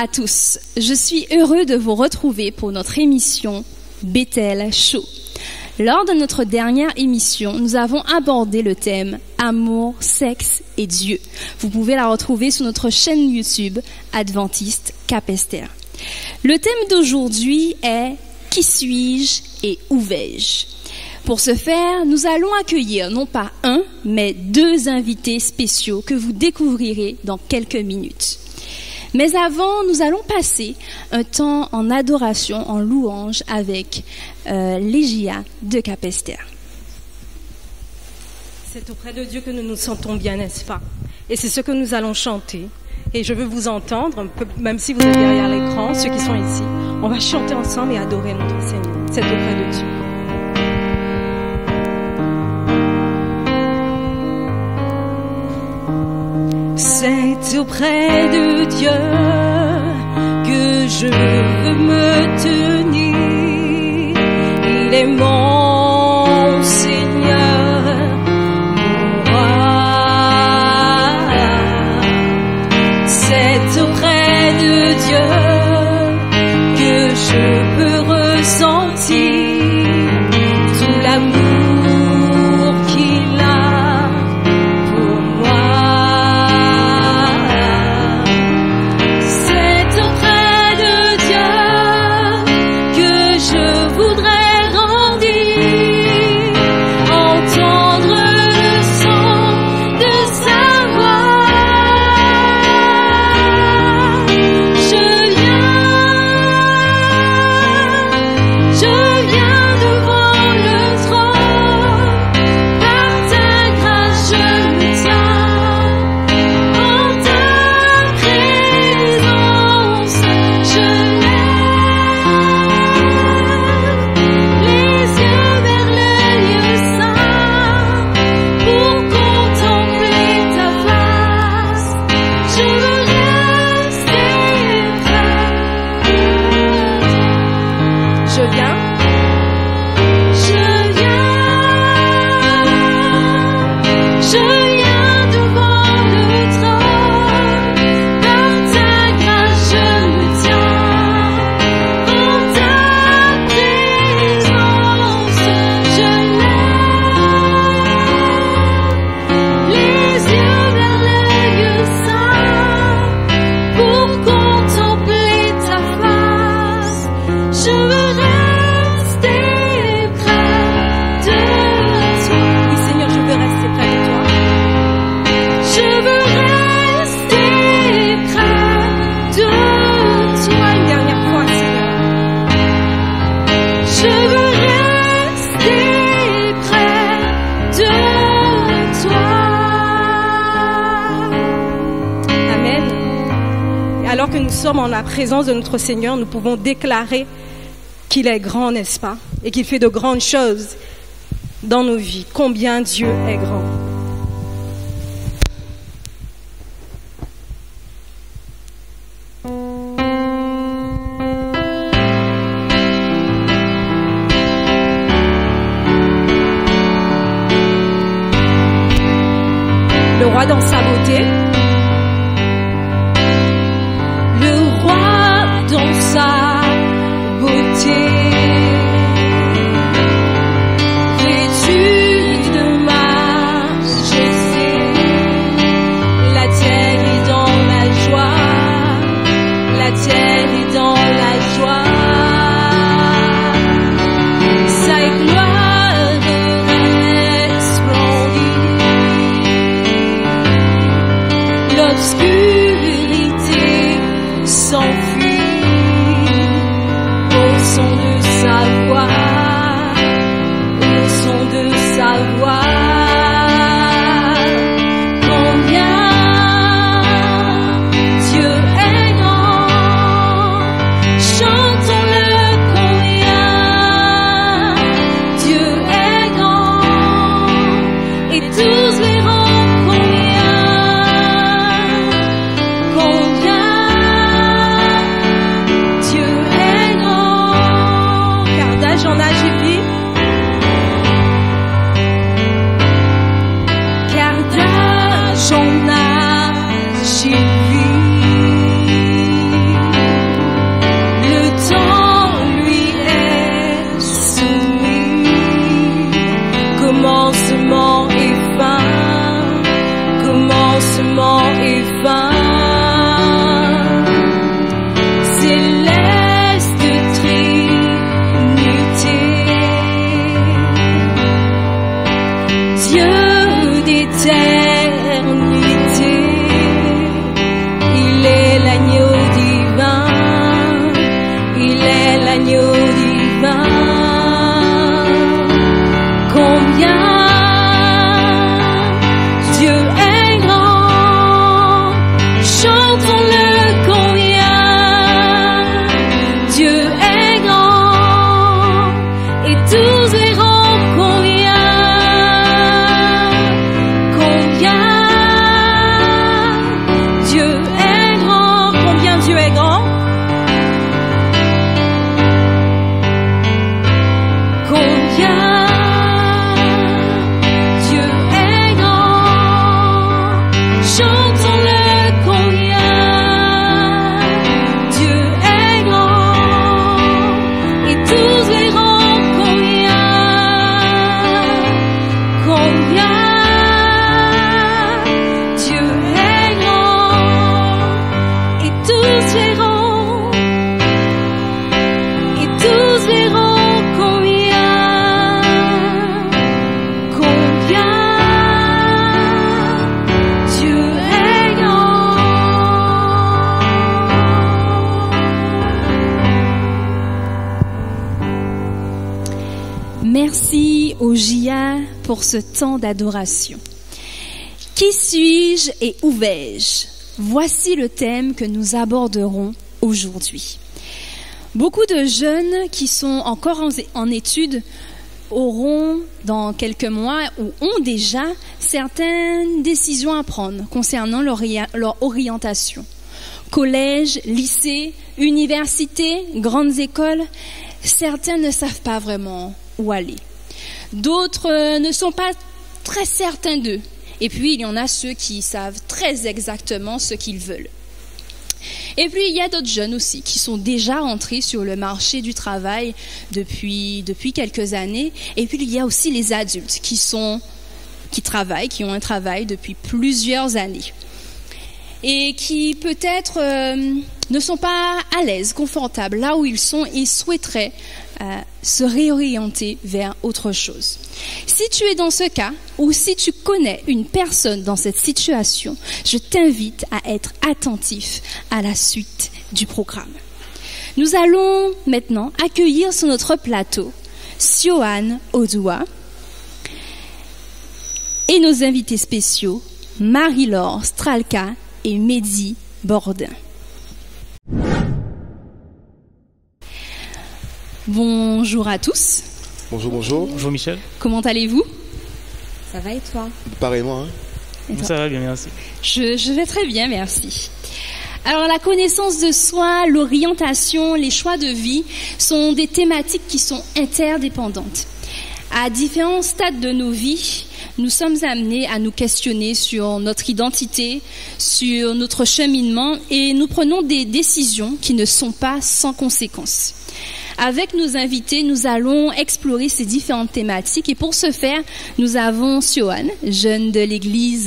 à tous, je suis heureux de vous retrouver pour notre émission Bethel Show. Lors de notre dernière émission, nous avons abordé le thème Amour, sexe et Dieu. Vous pouvez la retrouver sur notre chaîne YouTube Adventiste Capesterre. Le thème d'aujourd'hui est Qui suis-je et où vais-je? Pour ce faire, nous allons accueillir non pas un, mais deux invités spéciaux que vous découvrirez dans quelques minutes. Mais avant, nous allons passer un temps en adoration, en louange avec Légia de Capesterre. C'est auprès de Dieu que nous nous sentons bien, n'est-ce pas? Et c'est ce que nous allons chanter. Et je veux vous entendre, même si vous êtes derrière l'écran, ceux qui sont ici. On va chanter ensemble et adorer notre Seigneur. C'est auprès de Dieu. C'est auprès de Dieu que je veux me tenir. Il est mon Seigneur, mon roi. C'est auprès de Dieu que je peux ressentir tout l'amour qu'il a pour moi. C'est auprès de Dieu que je voudrais grandir, entendre le son de sa voix. Je viens devant le trône, par ta grâce je me tiens, en ta présence je lève les yeux vers le lieu saint pour contempler ta face. Je veux rester près de toi. Je viens devant le trône, par ta grâce je me tiens, en ta présence je lève les yeux vers le lieu saint pour contempler ta face. Je veux rester près de toi. Oui, Seigneur, je veux rester près de toi. Je veux rester près de toi. Une dernière fois, Seigneur. Je veux rester près de toi. Amen. Et alors que nous sommes en la présence de notre Seigneur, nous pouvons déclarer qu'il est grand, n'est-ce pas? Et qu'il fait de grandes choses dans nos vies. Combien Dieu est grand. Le roi dans sa beauté. Le roi dans sa beauté. Vêtu de majesté, la terre est dans la joie, la terre est dans la joie. Sa gloire resplendit, l'obscurité s'enfuit au son de Merci au JA pour ce temps d'adoration. Qui suis-je et où vais-je? Voici le thème que nous aborderons aujourd'hui. Beaucoup de jeunes qui sont encore en études auront dans quelques mois ou ont déjà certaines décisions à prendre concernant leur orientation. Collège, lycée, université, grandes écoles, certains ne savent pas vraiment où aller. D'autres ne sont pas très certains d'eux. Et puis, il y en a ceux qui savent très exactement ce qu'ils veulent. Et puis, il y a d'autres jeunes aussi qui sont déjà rentrés sur le marché du travail depuis quelques années. Et puis, il y a aussi les adultes qui travaillent, qui ont un travail depuis plusieurs années. Et qui peut-être ne sont pas à l'aise, confortables là où ils sont et souhaiteraient se réorienter vers autre chose. Si tu es dans ce cas ou si tu connais une personne dans cette situation, je t'invite à être attentif à la suite du programme. Nous allons maintenant accueillir sur notre plateau Sioane Odoua et nos invités spéciaux Marie-Laure Stralka et Mehdi Bordin. Bonjour à tous. Bonjour, bonjour. Bonjour Michel. Comment allez-vous? Ça va et toi? Pareillement. Ça va bien, merci. Je vais très bien, merci. Alors la connaissance de soi, l'orientation, les choix de vie sont des thématiques qui sont interdépendantes. À différents stades de nos vies, nous sommes amenés à nous questionner sur notre identité, sur notre cheminement et nous prenons des décisions qui ne sont pas sans conséquences. Avec nos invités, nous allons explorer ces différentes thématiques et pour ce faire, nous avons Sioane, jeune de l'église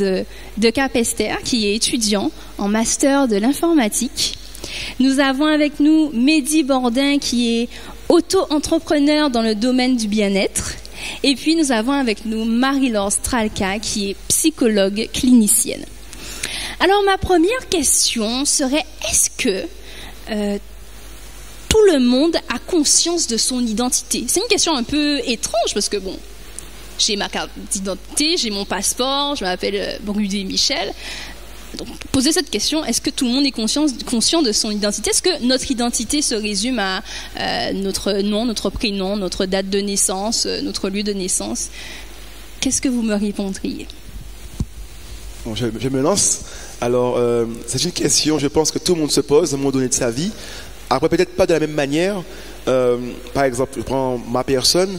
de Capesterre, qui est étudiant en master de l'informatique. Nous avons avec nous Mehdi Bordin, qui est auto-entrepreneur dans le domaine du bien-être. Et puis nous avons avec nous Marie-Laure Stralka, qui est psychologue clinicienne. Alors ma première question serait, est-ce que tout le monde a conscience de son identité? C'est une question un peu étrange parce que bon, j'ai ma carte d'identité, j'ai mon passeport, je m'appelle Brudé Michel. Donc, poser cette question, est-ce que tout le monde est conscient de son identité? Est-ce que notre identité se résume à notre nom, notre prénom, notre date de naissance, notre lieu de naissance? Qu'est-ce que vous me répondriez? Bon, je me lance. Alors, c'est une question, je pense que tout le monde se pose à un moment donné de sa vie. Après, peut-être pas de la même manière. Par exemple, je prends ma personne.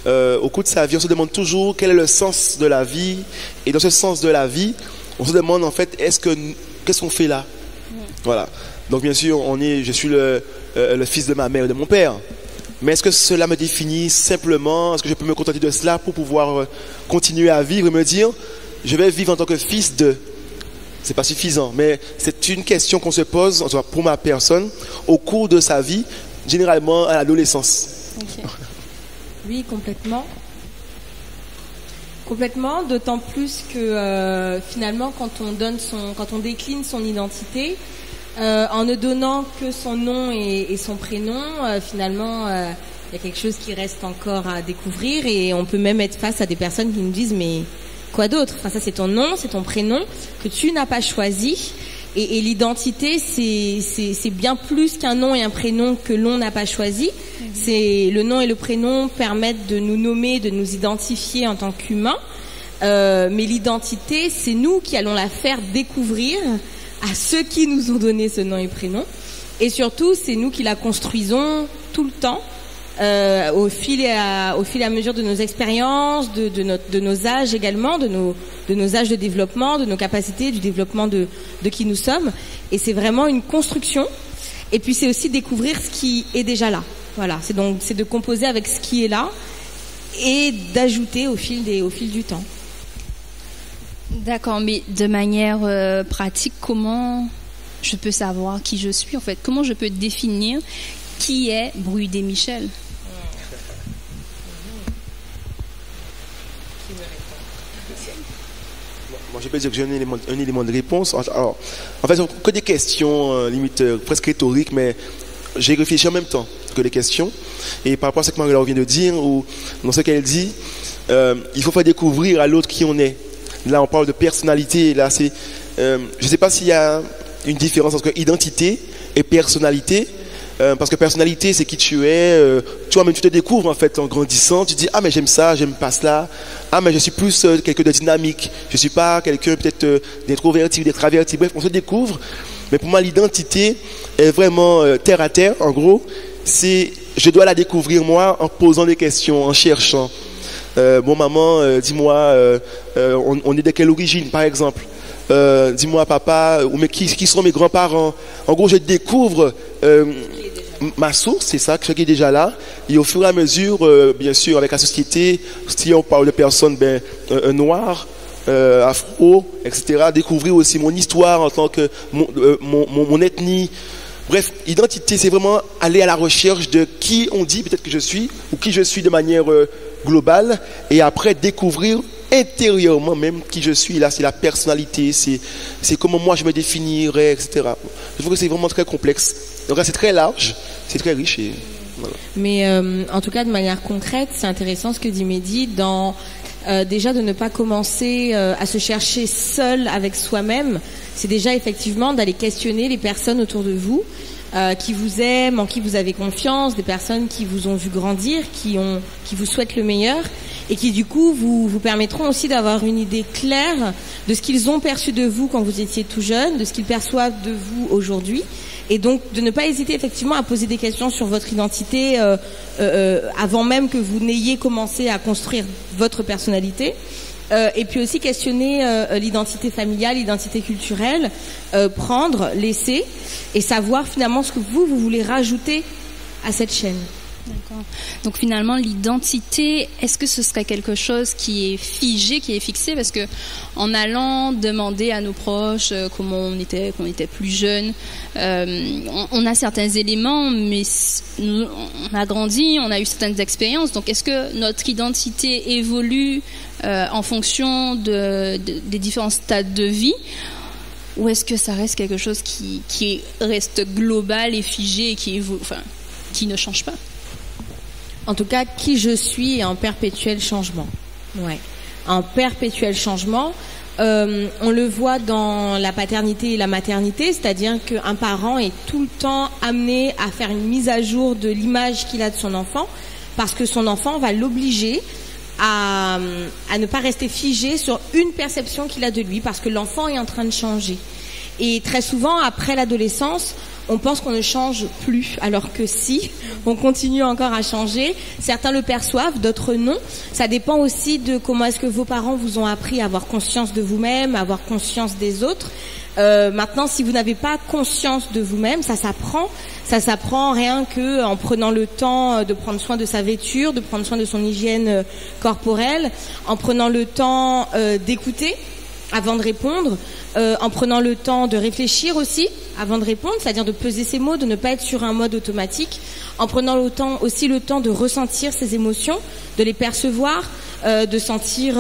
Au cours de sa vie, on se demande toujours quel est le sens de la vie. Et dans ce sens de la vie, on se demande en fait, qu'est-ce qu'on fait là? Voilà. Donc bien sûr, je suis le fils de ma mère et de mon père. Mais est-ce que cela me définit simplement? Est-ce que je peux me contenter de cela pour pouvoir continuer à vivre et me dire, je vais vivre en tant que fils de... C'est pas suffisant, mais c'est une question qu'on se pose, en tout cas pour ma personne, au cours de sa vie, généralement à l'adolescence. Okay. Oui, complètement. Complètement, d'autant plus que finalement, quand on décline son identité, en ne donnant que son nom et son prénom, finalement, il y a quelque chose qui reste encore à découvrir et on peut même être face à des personnes qui nous disent mais quoi d'autre? Enfin, ça c'est ton nom, c'est ton prénom que tu n'as pas choisi. Et l'identité, c'est bien plus qu'un nom et un prénom que l'on n'a pas choisi. C'est le nom et le prénom permettent de nous nommer, de nous identifier en tant qu'humains. Mais l'identité, c'est nous qui allons la faire découvrir à ceux qui nous ont donné ce nom et prénom. Et surtout, c'est nous qui la construisons tout le temps. Au fil et à mesure de nos expériences, de nos âges également, de nos âges de développement, de nos capacités, du développement de qui nous sommes. Et c'est vraiment une construction. Et puis c'est aussi découvrir ce qui est déjà là. Voilà, c'est de composer avec ce qui est là et d'ajouter au fil du temps. D'accord, mais de manière pratique, comment je peux savoir qui je suis en fait? Comment je peux définir qui est Brudé Michel? Moi, je peux dire que j'ai un élément de réponse. Alors, en fait, ce sont que des questions limite presque rhétoriques, mais j'ai réfléchi en même temps. que les questions. Et par rapport à ce que Marie-Laure vient de dire, ou dans ce qu'elle dit, il faut faire découvrir à l'autre qui on est. Là, on parle de personnalité. Là, c'est, je ne sais pas s'il y a une différence entre identité et personnalité. Parce que personnalité, c'est qui tu es. Toi-même, tu te découvres en fait en grandissant. Tu dis, ah mais j'aime ça, j'aime pas cela. Ah mais je suis plus quelqu'un de dynamique. Je suis pas quelqu'un peut-être d'introverti ou d'extraverti. Bref, on se découvre. Mais pour moi, l'identité est vraiment terre à terre. En gros, c'est je dois la découvrir moi en posant des questions, en cherchant. Bon maman, dis-moi, on est de quelle origine, par exemple. Dis-moi papa, ou mais qui sont mes grands-parents. En gros, je découvre ma source, c'est ça, ce qui est déjà là. Et au fur et à mesure, bien sûr, avec la société, si on parle de personnes noires, afro, etc., découvrir aussi mon histoire en tant que mon ethnie. Bref, identité, c'est vraiment aller à la recherche de qui on dit peut-être que je suis, ou qui je suis de manière globale, et après découvrir intérieurement même qui je suis. Là, c'est la personnalité, c'est comment moi je me définirais, etc. Je trouve que c'est vraiment très complexe. Donc là, c'est très large, c'est très riche. Et voilà. Mais en tout cas, de manière concrète, c'est intéressant ce que dit Mehdi, dans déjà de ne pas commencer à se chercher seul avec soi-même. C'est déjà effectivement d'aller questionner les personnes autour de vous, qui vous aiment, en qui vous avez confiance, des personnes qui vous ont vu grandir, qui vous souhaitent le meilleur, et qui du coup vous permettront aussi d'avoir une idée claire de ce qu'ils ont perçu de vous quand vous étiez tout jeune, de ce qu'ils perçoivent de vous aujourd'hui, et donc de ne pas hésiter effectivement à poser des questions sur votre identité avant même que vous n'ayez commencé à construire votre personnalité. Et puis aussi questionner l'identité familiale, l'identité culturelle, prendre, laisser et savoir finalement ce que vous voulez rajouter à cette chaîne. D'accord. Donc finalement, l'identité, est-ce que ce serait quelque chose qui est figé, qui est fixé? Parce que en allant demander à nos proches comment on était, quand on était plus jeune, on a certains éléments, mais on a grandi, on a eu certaines expériences. Donc est-ce que notre identité évolue en fonction des différents stades de vie? Ou est-ce que ça reste quelque chose qui reste global et figé et qui ne change pas? En tout cas, qui je suis est en perpétuel changement. Ouais. En perpétuel changement. On le voit dans la paternité et la maternité, c'est-à-dire qu'un parent est tout le temps amené à faire une mise à jour de l'image qu'il a de son enfant, parce que son enfant va l'obliger à ne pas rester figé sur une perception qu'il a de lui, parce que l'enfant est en train de changer. Et très souvent, après l'adolescence, on pense qu'on ne change plus, alors que si, on continue encore à changer. Certains le perçoivent, d'autres non. Ça dépend aussi de comment est-ce que vos parents vous ont appris à avoir conscience de vous-même, à avoir conscience des autres. Maintenant, si vous n'avez pas conscience de vous-même, ça s'apprend. Ça s'apprend rien que en prenant le temps de prendre soin de sa vêture, de prendre soin de son hygiène corporelle, en prenant le temps d'écouter avant de répondre, en prenant le temps de réfléchir aussi avant de répondre, c'est-à-dire de peser ses mots, de ne pas être sur un mode automatique, en prenant aussi le temps de ressentir ses émotions, de les percevoir, de sentir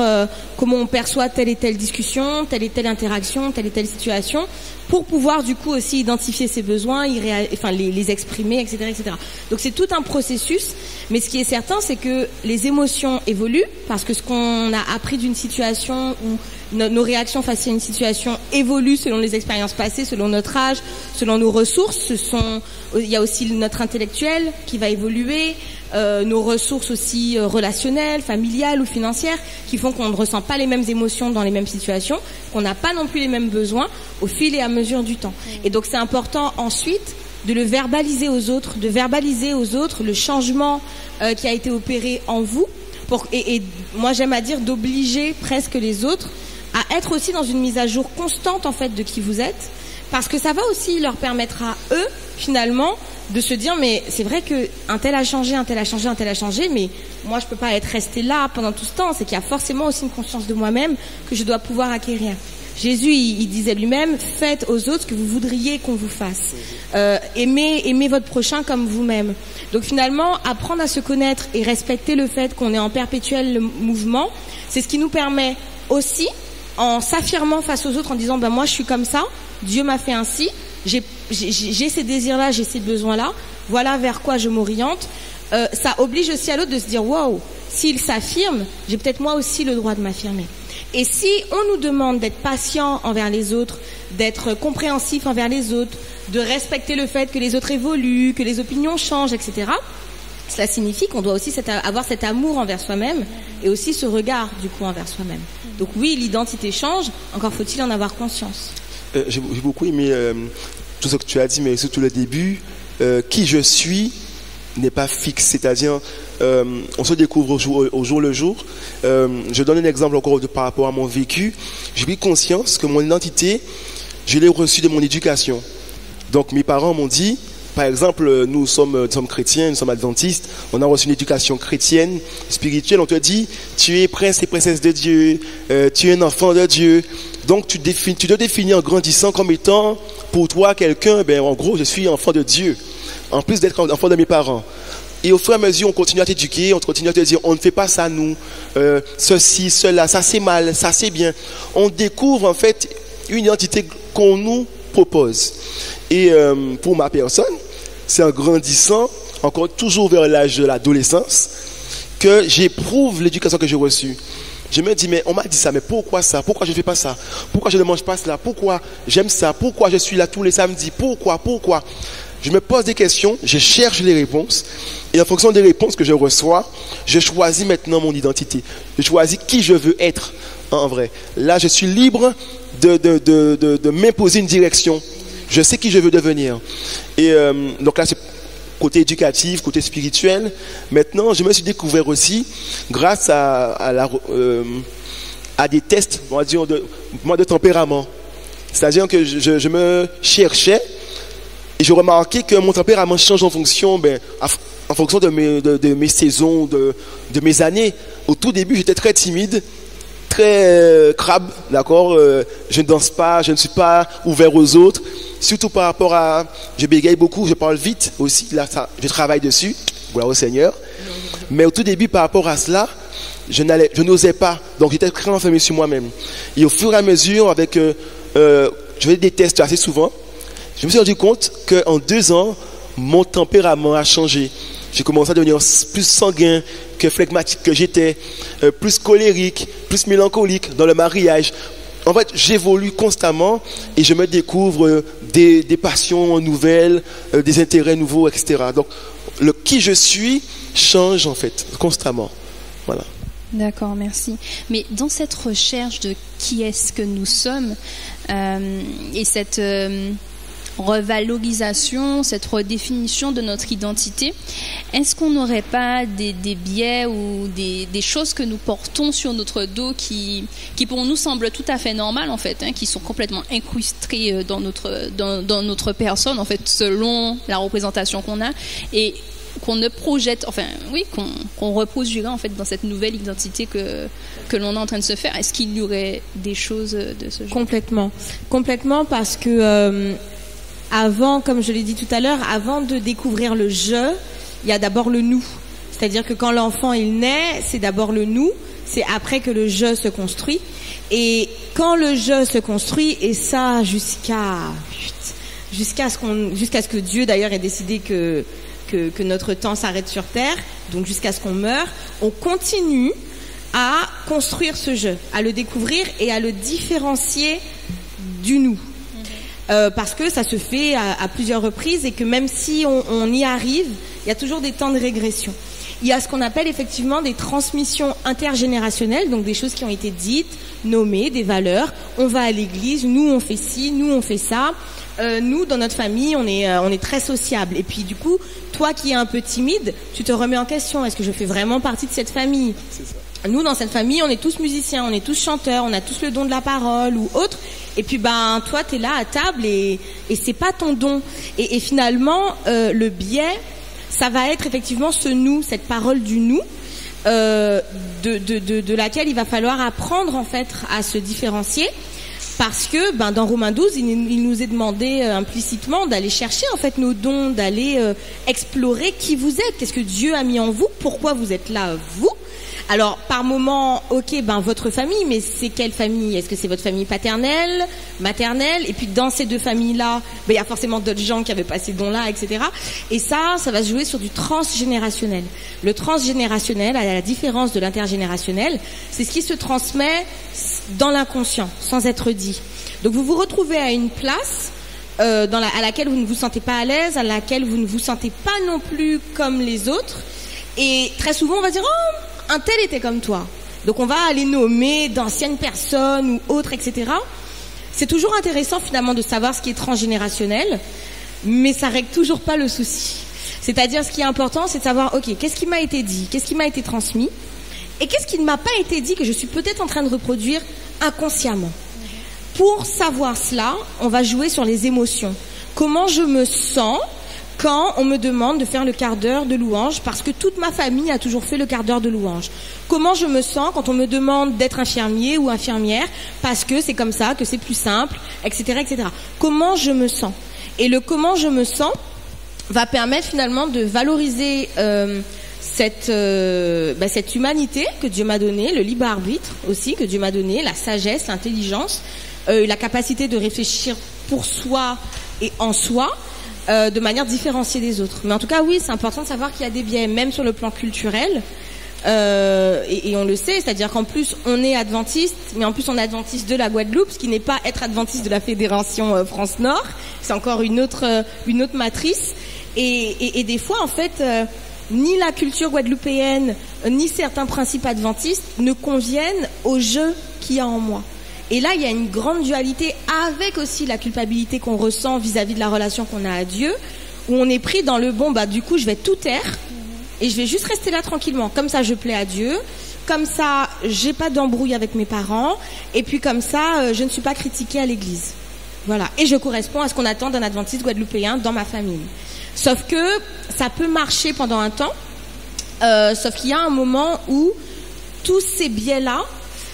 comment on perçoit telle et telle discussion, telle et telle interaction, telle et telle situation, pour pouvoir du coup aussi identifier ses besoins, les exprimer, etc., etc. Donc c'est tout un processus, mais ce qui est certain, c'est que les émotions évoluent, parce que ce qu'on a appris d'une situation ou nos réactions face à une situation évoluent selon les expériences passées, selon notre âge, selon nos ressources. Il y a aussi notre intellectuel qui va évoluer, nos ressources aussi relationnelles, familiales ou financières, qui font qu'on ne ressent pas les mêmes émotions dans les mêmes situations, qu'on n'a pas non plus les mêmes besoins au fil et à mesure du temps. Et donc c'est important ensuite de le verbaliser aux autres, de verbaliser aux autres le changement qui a été opéré en vous, et moi j'aime à dire d'obliger presque les autres à être aussi dans une mise à jour constante en fait de qui vous êtes, parce que ça va aussi leur permettre à eux finalement de se dire mais c'est vrai que un tel a changé, un tel a changé, un tel a changé, mais moi je peux pas être resté là pendant tout ce temps. C'est qu'il y a forcément aussi une conscience de moi-même que je dois pouvoir acquérir. Jésus il disait lui-même, faites aux autres ce que vous voudriez qu'on vous fasse. Aimez votre prochain comme vous-même. Donc finalement, apprendre à se connaître et respecter le fait qu'on est en perpétuel mouvement, c'est ce qui nous permet aussi, en s'affirmant face aux autres, en disant moi je suis comme ça, Dieu m'a fait ainsi, j'ai j'ai ces désirs-là, j'ai ces besoins-là, voilà vers quoi je m'oriente. Ça oblige aussi à l'autre de se dire, waouh, s'il s'affirme, j'ai peut-être moi aussi le droit de m'affirmer. Et si on nous demande d'être patient envers les autres, d'être compréhensif envers les autres, de respecter le fait que les autres évoluent, que les opinions changent, etc., cela signifie qu'on doit aussi avoir cet amour envers soi-même et aussi ce regard, du coup, envers soi-même. Donc oui, l'identité change, encore faut-il en avoir conscience. J'ai beaucoup aimé tout ce que tu as dit, mais surtout le début. Qui je suis n'est pas fixe, c'est-à-dire on se découvre au jour le jour. Je donne un exemple encore par rapport à mon vécu. J'ai pris conscience que mon identité, je l'ai reçue de mon éducation. Donc mes parents m'ont dit, par exemple, nous sommes chrétiens, nous sommes adventistes, on a reçu une éducation chrétienne, spirituelle, on te dit, tu es prince et princesse de Dieu, tu es un enfant de Dieu. Donc tu te définis en grandissant comme étant, pour toi, quelqu'un, en gros, je suis enfant de Dieu, en plus d'être enfant de mes parents. Et au fur et à mesure, on continue à t'éduquer, on continue à te dire, on ne fait pas ça, nous, ceci, cela, ça c'est mal, ça c'est bien. On découvre en fait une identité qu'on nous propose. Et pour ma personne, c'est en grandissant, encore toujours vers l'âge de l'adolescence, que j'éprouve l'éducation que j'ai reçue. Je me dis, mais on m'a dit ça, mais pourquoi ça? Pourquoi je ne fais pas ça? Pourquoi je ne mange pas cela? Pourquoi j'aime ça? Pourquoi je suis là tous les samedis? Pourquoi? Je me pose des questions, je cherche les réponses, et en fonction des réponses que je reçois, je choisis maintenant mon identité. Je choisis qui je veux être, en vrai. Là, je suis libre de m'imposer une direction. Je sais qui je veux devenir. Et donc là, c'est côté éducatif, côté spirituel. Maintenant, je me suis découvert aussi, grâce à des tests, on va dire, de tempérament. C'est-à-dire que je me cherchais, et je remarquais que mon tempérament change en fonction de mes saisons, de mes années. Au tout début, j'étais très timide, très crabe, d'accord. Je ne danse pas, je ne suis pas ouvert aux autres. Surtout par rapport à, je bégaye beaucoup, je parle vite aussi. Là, je travaille dessus, gloire au Seigneur. Mais au tout début, par rapport à cela, je n'osais pas. Donc, j'étais très enfermé sur moi-même. Et au fur et à mesure, avec, je faisais des tests assez souvent. Je me suis rendu compte qu'en 2 ans, mon tempérament a changé. J'ai commencé à devenir plus sanguin que phlegmatique que j'étais, plus colérique, plus mélancolique dans le mariage. En fait, j'évolue constamment et je me découvre des passions nouvelles, des intérêts nouveaux, etc. Donc, qui je suis change en fait constamment. Voilà. D'accord, merci. Mais dans cette recherche de qui est-ce que nous sommes et cette revalorisation, cette redéfinition de notre identité, est-ce qu'on n'aurait pas des biais ou des choses que nous portons sur notre dos qui pour nous semblent tout à fait normales en fait, qui sont complètement incrustées dans notre personne en fait, selon la représentation qu'on a et qu'on ne projette, qu'on reproduira en fait dans cette nouvelle identité que l'on est en train de se faire. Est-ce qu'il y aurait des choses de ce genre? Complètement, parce que avant, comme je l'ai dit tout à l'heure, avant de découvrir le je, il y a d'abord le nous. C'est-à-dire que quand l'enfant il naît, c'est d'abord le nous, c'est après que le je se construit. Et quand le je se construit, et ça jusqu'à ce que Dieu d'ailleurs ait décidé que notre temps s'arrête sur terre, donc jusqu'à ce qu'on meure, on continue à construire ce je, à le découvrir et à le différencier du nous. Parce que ça se fait à plusieurs reprises et que même si on y arrive, il y a toujours des temps de régression. Il y a ce qu'on appelle effectivement des transmissions intergénérationnelles, donc des choses qui ont été dites, nommées, des valeurs. On va à l'église, nous on fait ci, nous on fait ça. Nous, dans notre famille, on est très sociable. Et puis du coup, toi qui es un peu timide, tu te remets en question. Est-ce que je fais vraiment partie de cette famille ? C'est ça. Nous, dans cette famille, on est tous musiciens, on est tous chanteurs, on a tous le don de la parole ou autre. Et puis, toi, t'es là à table et c'est pas ton don. Et finalement, le biais, ça va être effectivement ce nous, cette parole du nous, de laquelle il va falloir apprendre en fait à se différencier. Parce que, dans Romains 12, il nous est demandé implicitement d'aller chercher en fait nos dons, d'aller explorer qui vous êtes, qu'est-ce que Dieu a mis en vous, pourquoi vous êtes là vous. Alors, par moment, ok, ben votre famille, mais c'est quelle famille? Est-ce que c'est votre famille paternelle, maternelle? Et puis dans ces deux familles-là, ben il y a forcément d'autres gens qui avaient pas ces dons-là, etc. Et ça va se jouer sur du transgénérationnel. Le transgénérationnel, à la différence de l'intergénérationnel, c'est ce qui se transmet dans l'inconscient, sans être dit. Donc vous vous retrouvez à une place à laquelle vous ne vous sentez pas à l'aise, à laquelle vous ne vous sentez pas non plus comme les autres. Et très souvent, on va dire, oh, un tel était comme toi. Donc on va aller nommer d'anciennes personnes ou autres, etc. C'est toujours intéressant finalement de savoir ce qui est transgénérationnel, mais ça règle toujours pas le souci. C'est-à-dire, ce qui est important, c'est de savoir, ok, qu'est-ce qui m'a été dit, qu'est-ce qui m'a été transmis, et qu'est-ce qui ne m'a pas été dit que je suis peut-être en train de reproduire inconsciemment. Pour savoir cela, on va jouer sur les émotions. Comment je me sens quand on me demande de faire le quart d'heure de louange, parce que toute ma famille a toujours fait le quart d'heure de louange. Comment je me sens quand on me demande d'être infirmier ou infirmière, parce que c'est comme ça, que c'est plus simple, etc., etc. Comment je me sens? Et le comment je me sens va permettre finalement de valoriser cette humanité que Dieu m'a donnée, le libre arbitre aussi que Dieu m'a donné, la sagesse, l'intelligence, la capacité de réfléchir pour soi et en soi, de manière différenciée des autres. Mais en tout cas, oui, c'est important de savoir qu'il y a des biais, même sur le plan culturel, et on le sait, c'est-à-dire qu'en plus, on est adventiste, mais en plus, on est adventiste de la Guadeloupe, ce qui n'est pas être adventiste de la Fédération France-Nord, c'est encore une autre matrice, et des fois, en fait, ni la culture guadeloupéenne, ni certains principes adventistes ne conviennent au jeu qu'il y a en moi. Et là, il y a une grande dualité avec aussi la culpabilité qu'on ressent vis-à-vis de la relation qu'on a à Dieu, où on est pris dans le bon, du coup, je vais tout taire et je vais juste rester là tranquillement. Comme ça, je plais à Dieu. Comme ça, j'ai pas d'embrouille avec mes parents. Et puis comme ça, je ne suis pas critiquée à l'église. Voilà. Et je corresponds à ce qu'on attend d'un adventiste guadeloupéen dans ma famille. Sauf que ça peut marcher pendant un temps. Sauf qu'il y a un moment où tous ces biais-là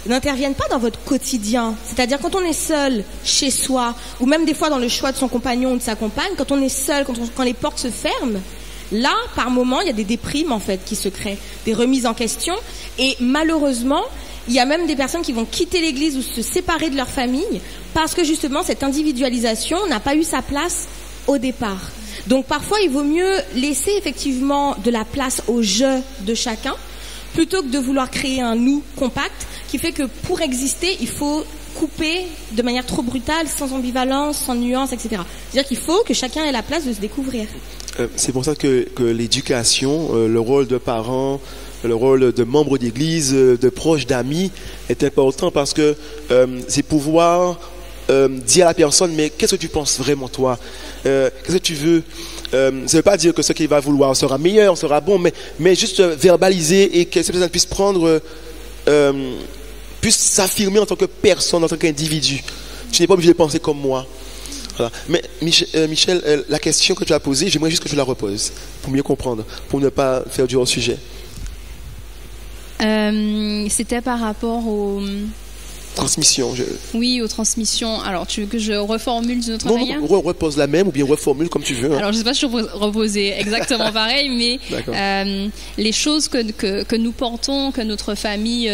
n'interviennent pas dans votre quotidien. C'est-à-dire quand on est seul chez soi, ou même des fois dans le choix de son compagnon ou de sa compagne, quand on est seul, quand les portes se ferment, là, par moment, il y a des déprimes en fait qui se créent, des remises en question. Et malheureusement, il y a même des personnes qui vont quitter l'église ou se séparer de leur famille parce que justement cette individualisation n'a pas eu sa place au départ. Donc parfois, il vaut mieux laisser effectivement de la place au je de chacun plutôt que de vouloir créer un nous compact qui fait que pour exister, il faut couper de manière trop brutale, sans ambivalence, sans nuance, etc. C'est-à-dire qu'il faut que chacun ait la place de se découvrir. C'est pour ça que l'éducation, le rôle de parents, le rôle de membre d'église, de proche d'amis est important parce que c'est pouvoir dire à la personne, mais qu'est-ce que tu penses vraiment toi? Qu'est-ce que tu veux? Ça ne veut pas dire que ce qu'il va vouloir sera meilleur, sera bon, mais juste verbaliser et que cette personne puisse prendre, puisse s'affirmer en tant que personne, en tant qu'individu. Tu n'es pas obligé de penser comme moi. Voilà. Mais Michel, la question que tu as posée, j'aimerais juste que tu la reposes pour mieux comprendre, pour ne pas faire du hors-sujet. C'était par rapport aux transmissions. Oui, aux transmissions. Alors, tu veux que je reformule d'une autre manière? Non, repose la même ou bien reformule comme tu veux. Hein. Alors, je ne sais pas si je peux reposer exactement pareil, mais les choses que nous portons, que notre famille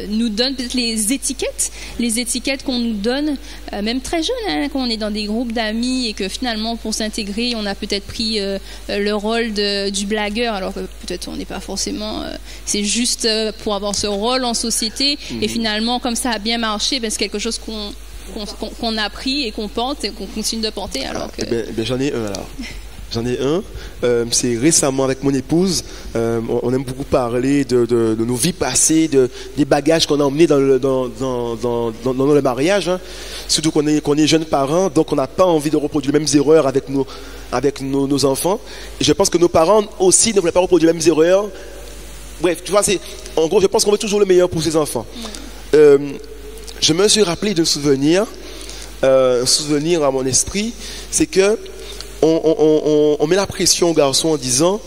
nous donne, peut-être les étiquettes qu'on nous donne, même très jeune, hein, quand on est dans des groupes d'amis et que finalement, pour s'intégrer, on a peut-être pris le rôle du blagueur, alors que peut-être on n'est pas forcément... c'est juste pour avoir ce rôle en société, et finalement, comme ça a bien marché, c'est quelque chose qu'on a pris et qu'on porte et qu'on continue de porter. Alors que... j'en ai un alors. J'en ai un. C'est récemment avec mon épouse. On aime beaucoup parler de nos vies passées, des bagages qu'on a emmenés dans le mariage. Hein. Surtout qu'on est jeunes parents, donc on n'a pas envie de reproduire les mêmes erreurs avec nos enfants. Et je pense que nos parents aussi ne voulaient pas reproduire les mêmes erreurs. Bref, tu vois, en gros, je pense qu'on veut toujours le meilleur pour ses enfants. Je me suis rappelé d'un souvenir, un souvenir à mon esprit, c'est que on met la pression au garçon en disant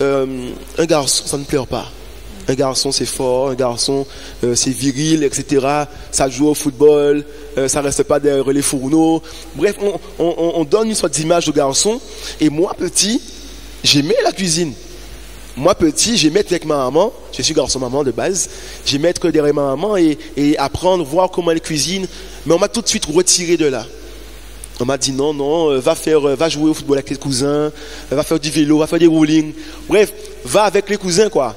un garçon, ça ne pleure pas. Un garçon, c'est fort, un garçon, c'est viril, etc. Ça joue au football, ça reste pas derrière les fourneaux. Bref, on donne une sorte d'image au garçon. Et moi, petit, j'aimais la cuisine. moi petit, j'aimais être avec ma maman, je suis garçon-maman de base, j'aimais être derrière ma maman et apprendre, voir comment elle cuisine, mais on m'a tout de suite retiré de là. On m'a dit non, va jouer au football avec les cousins, va faire du vélo, va faire des roulings, bref, va avec les cousins quoi.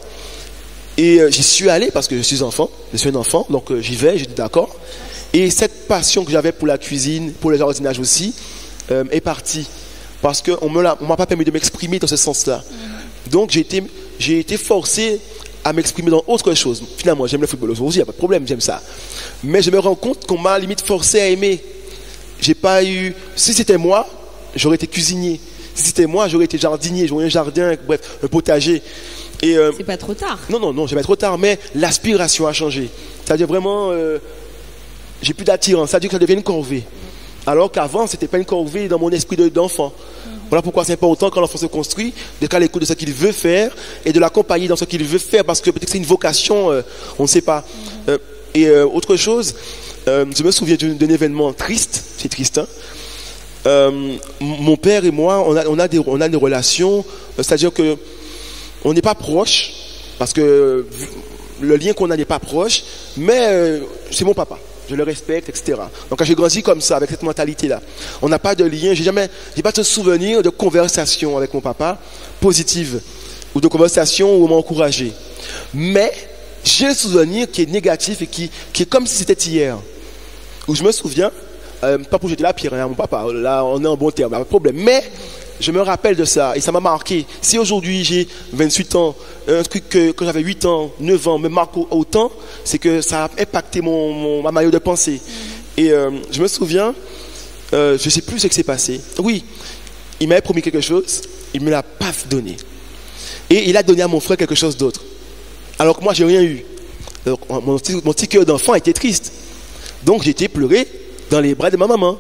Et j'y suis allé parce que je suis un enfant, donc j'y vais, j'ai dit d'accord. Et cette passion que j'avais pour la cuisine, pour le jardinage aussi, est partie. Parce qu'on ne m'a pas permis de m'exprimer dans ce sens-là. Donc j'ai été forcé à m'exprimer dans autre chose. Finalement, j'aime le football aussi, il n'y a pas de problème, j'aime ça. Mais je me rends compte qu'on m'a limite forcé à aimer. J'ai pas eu... Si c'était moi, j'aurais été cuisinier. Si c'était moi, j'aurais été jardinier, j'aurais un jardin, bref, un potager. Et c'est pas trop tard. Non, jamais trop tard, mais l'aspiration a changé. C'est-à-dire vraiment, j'ai plus d'attirance, c'est-à-dire que ça devient une corvée. Alors qu'avant, c'était pas une corvée dans mon esprit d'enfant. Voilà pourquoi c'est important quand l'enfant se construit, d'être à l'écoute de ce qu'il veut faire et de l'accompagner dans ce qu'il veut faire, parce que peut-être que c'est une vocation, on ne sait pas. Autre chose, je me souviens d'un événement triste, c'est triste, hein. Mon père et moi, on a des relations, c'est-à-dire que on n'est pas proches, parce que le lien qu'on a n'est pas proche, mais c'est mon papa. Je le respecte, etc. Donc quand j'ai grandi comme ça, avec cette mentalité-là, on n'a pas de lien, j'ai pas de souvenir de conversation avec mon papa positive, ou de conversation où on m'a encouragé. Mais j'ai un souvenir qui est négatif et qui est comme si c'était hier. Où je me souviens, pas pour jeter la pierre à mon papa, là on est en bon terme, pas de problème, mais je me rappelle de ça et ça m'a marqué. Si aujourd'hui j'ai 28 ans, un truc que j'avais 8 ans, 9 ans me marque autant, c'est que ça a impacté ma manière de penser. Et je me souviens, je ne sais plus ce qui s'est passé. Oui, il m'avait promis quelque chose, il ne me l'a pas donné. Et il a donné à mon frère quelque chose d'autre. Alors que moi, j'ai rien eu. Donc, mon petit cœur d'enfant était triste. Donc j'ai été pleurer dans les bras de ma maman,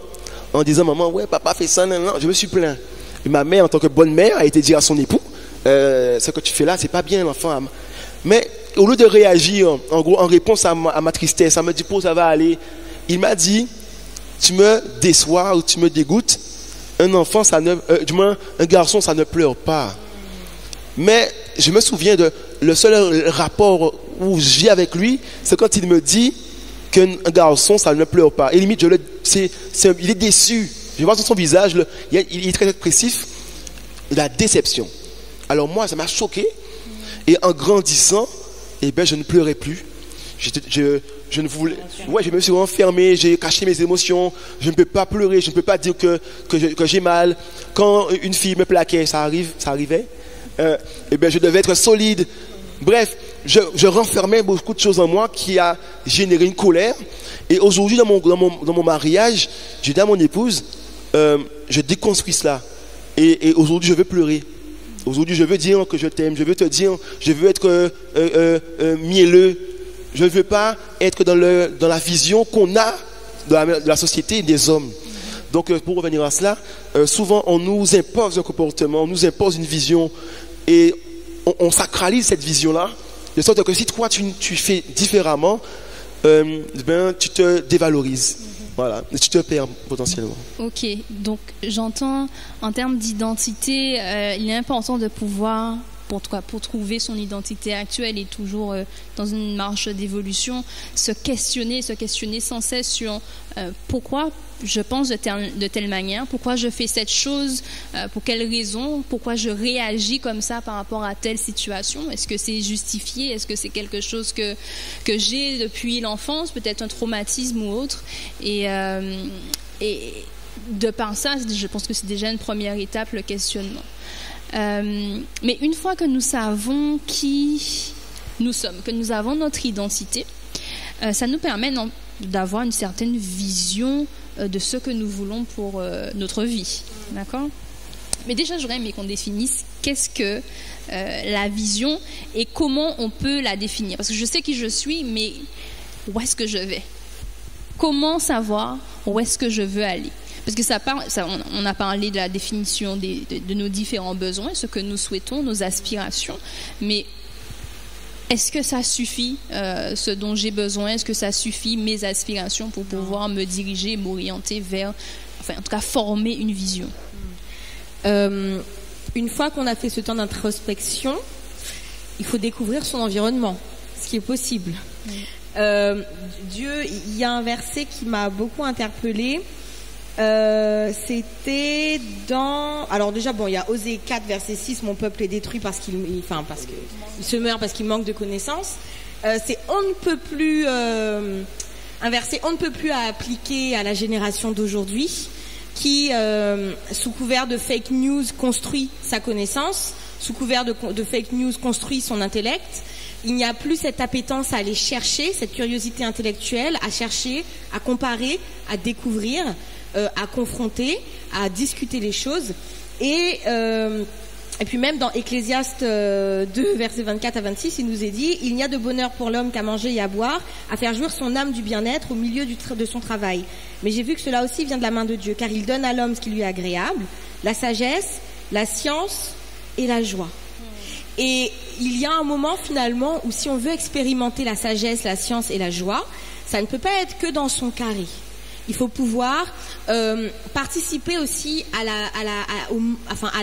en disant, maman, ouais, papa fait ça, non, je me suis plaint. Et ma mère, en tant que bonne mère, a été dire à son époux, ce que tu fais là, c'est pas bien, l'enfant. Mais au lieu de réagir, en gros, en réponse à ma tristesse, à me dire, ça va aller, il m'a dit, tu me déçois ou tu me dégoûtes. Un enfant, un garçon, ça ne pleure pas. Mais je me souviens le seul rapport où j'ai avec lui, c'est quand il me dit qu'un garçon, ça ne pleure pas. Et limite, il est déçu. Je vois sur son visage, il est très expressif, la déception. Alors moi, ça m'a choqué. Et en grandissant, je ne pleurais plus. Je ne voulais... Ouais, je me suis enfermé, j'ai caché mes émotions. Je ne peux pas pleurer, je ne peux pas dire que j'ai mal. Quand une fille me plaquait, ça arrivait. Je devais être solide. Bref, je renfermais beaucoup de choses en moi qui a généré une colère. Et aujourd'hui, dans mon mariage, j'ai dit à mon épouse, je déconstruis cela. Et aujourd'hui, je veux pleurer. Aujourd'hui, je veux dire que je t'aime. Je veux te dire, je veux être mielleux. Je ne veux pas être dans la vision qu'on a de la société et des hommes. Donc, pour revenir à cela, souvent, on nous impose un comportement, on nous impose une vision. Et on sacralise cette vision-là. De sorte que si toi, tu fais différemment, tu te dévalorises. Voilà, et tu te perds potentiellement. Ok, donc j'entends en termes d'identité, il est important de pouvoir, pour trouver son identité actuelle et toujours dans une marche d'évolution, se questionner sans cesse sur pourquoi je pense de telle manière, pourquoi je fais cette chose, pour quelle raison, pourquoi je réagis comme ça par rapport à telle situation. Est-ce que c'est justifié? Est-ce que c'est quelque chose que j'ai depuis l'enfance, peut-être un traumatisme ou autre? Et de par ça, je pense que c'est déjà une première étape, le questionnement. Mais une fois que nous savons qui nous sommes, que nous avons notre identité, ça nous permet d'avoir une certaine vision de ce que nous voulons pour notre vie. D'accord ? Mais déjà, j'aurais aimé qu'on définisse qu'est-ce que la vision et comment on peut la définir. Parce que je sais qui je suis, mais où est-ce que je vais ? Comment savoir où est-ce que je veux aller ? Parce que on a parlé de la définition de nos différents besoins, ce que nous souhaitons, nos aspirations, mais est-ce que ça suffit, ce dont j'ai besoin? Est-ce que ça suffit, mes aspirations, pour pouvoir me diriger, m'orienter vers, enfin, en tout cas, former une vision? Une fois qu'on a fait ce temps d'introspection, il faut découvrir son environnement, ce qui est possible. Dieu, il y a un verset qui m'a beaucoup interpellée. C'était dans... Alors déjà, bon, il y a Osée 4, verset 6, mon peuple est détruit parce qu'il se meurt parce qu'il manque de connaissances. C'est on ne peut plus... un verset on ne peut plus à appliquer à la génération d'aujourd'hui qui, sous couvert de fake news, construit sa connaissance, sous couvert de fake news, construit son intellect. Il n'y a plus cette appétence à aller chercher, cette curiosité intellectuelle, à chercher, à comparer, à découvrir, à confronter, à discuter les choses. Et puis même dans Ecclésiaste 2, versets 24 à 26, il nous est dit « Il n'y a de bonheur pour l'homme qu'à manger et à boire, à faire jouir son âme du bien-être au milieu de son travail. Mais j'ai vu que cela aussi vient de la main de Dieu, car il donne à l'homme ce qui lui est agréable, la sagesse, la science et la joie. » Et il y a un moment finalement où si on veut expérimenter la sagesse, la science et la joie, ça ne peut pas être que dans son carré. Il faut pouvoir participer aussi à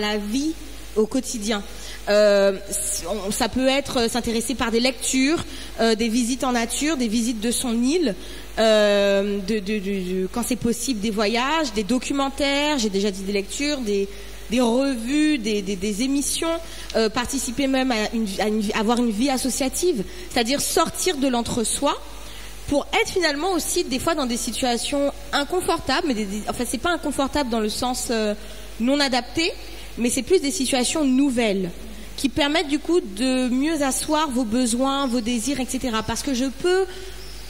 la vie au quotidien. Ça peut être s'intéresser par des lectures, des visites en nature, des visites de son île, quand c'est possible des voyages, des documentaires, j'ai déjà dit des lectures, des revues, des émissions, participer même à avoir une vie associative, c'est-à-dire sortir de l'entre-soi pour être finalement aussi des fois dans des situations inconfortables, mais enfin c'est pas inconfortable dans le sens non adapté, mais c'est plus des situations nouvelles qui permettent du coup de mieux asseoir vos besoins, vos désirs, etc. Parce que je peux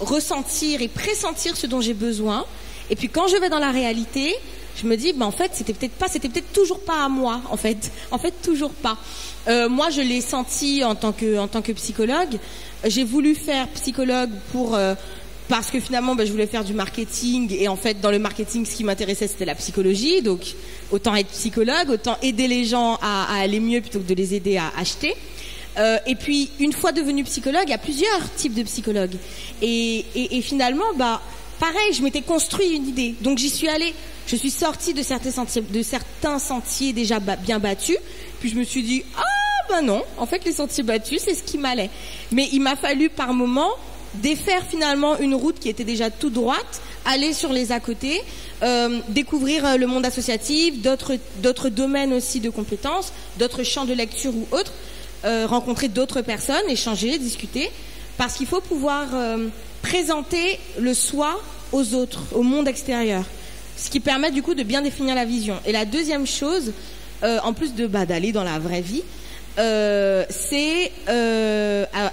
ressentir et pressentir ce dont j'ai besoin, et puis quand je vais dans la réalité, je me dis, en fait, c'était peut-être toujours pas à moi, en fait toujours pas. Moi, je l'ai senti en tant que psychologue. J'ai voulu faire psychologue parce que finalement, je voulais faire du marketing, et en fait, dans le marketing, ce qui m'intéressait, c'était la psychologie. Donc, autant être psychologue, autant aider les gens à aller mieux plutôt que de les aider à acheter. Et puis, une fois devenu psychologue, il y a plusieurs types de psychologues. Et finalement, pareil, je m'étais construit une idée. Donc, j'y suis allée. Je suis sortie de certains sentiers déjà bien battus. Puis je me suis dit, non, en fait les sentiers battus, c'est ce qui m'allait. Mais il m'a fallu par moments défaire finalement une route qui était déjà toute droite, aller sur les à côté, découvrir le monde associatif, d'autres domaines aussi de compétences, d'autres champs de lecture ou autres, rencontrer d'autres personnes, échanger, discuter, parce qu'il faut pouvoir présenter le soi aux autres, au monde extérieur. Ce qui permet du coup de bien définir la vision. Et la deuxième chose, en plus d'aller dans la vraie vie, c'est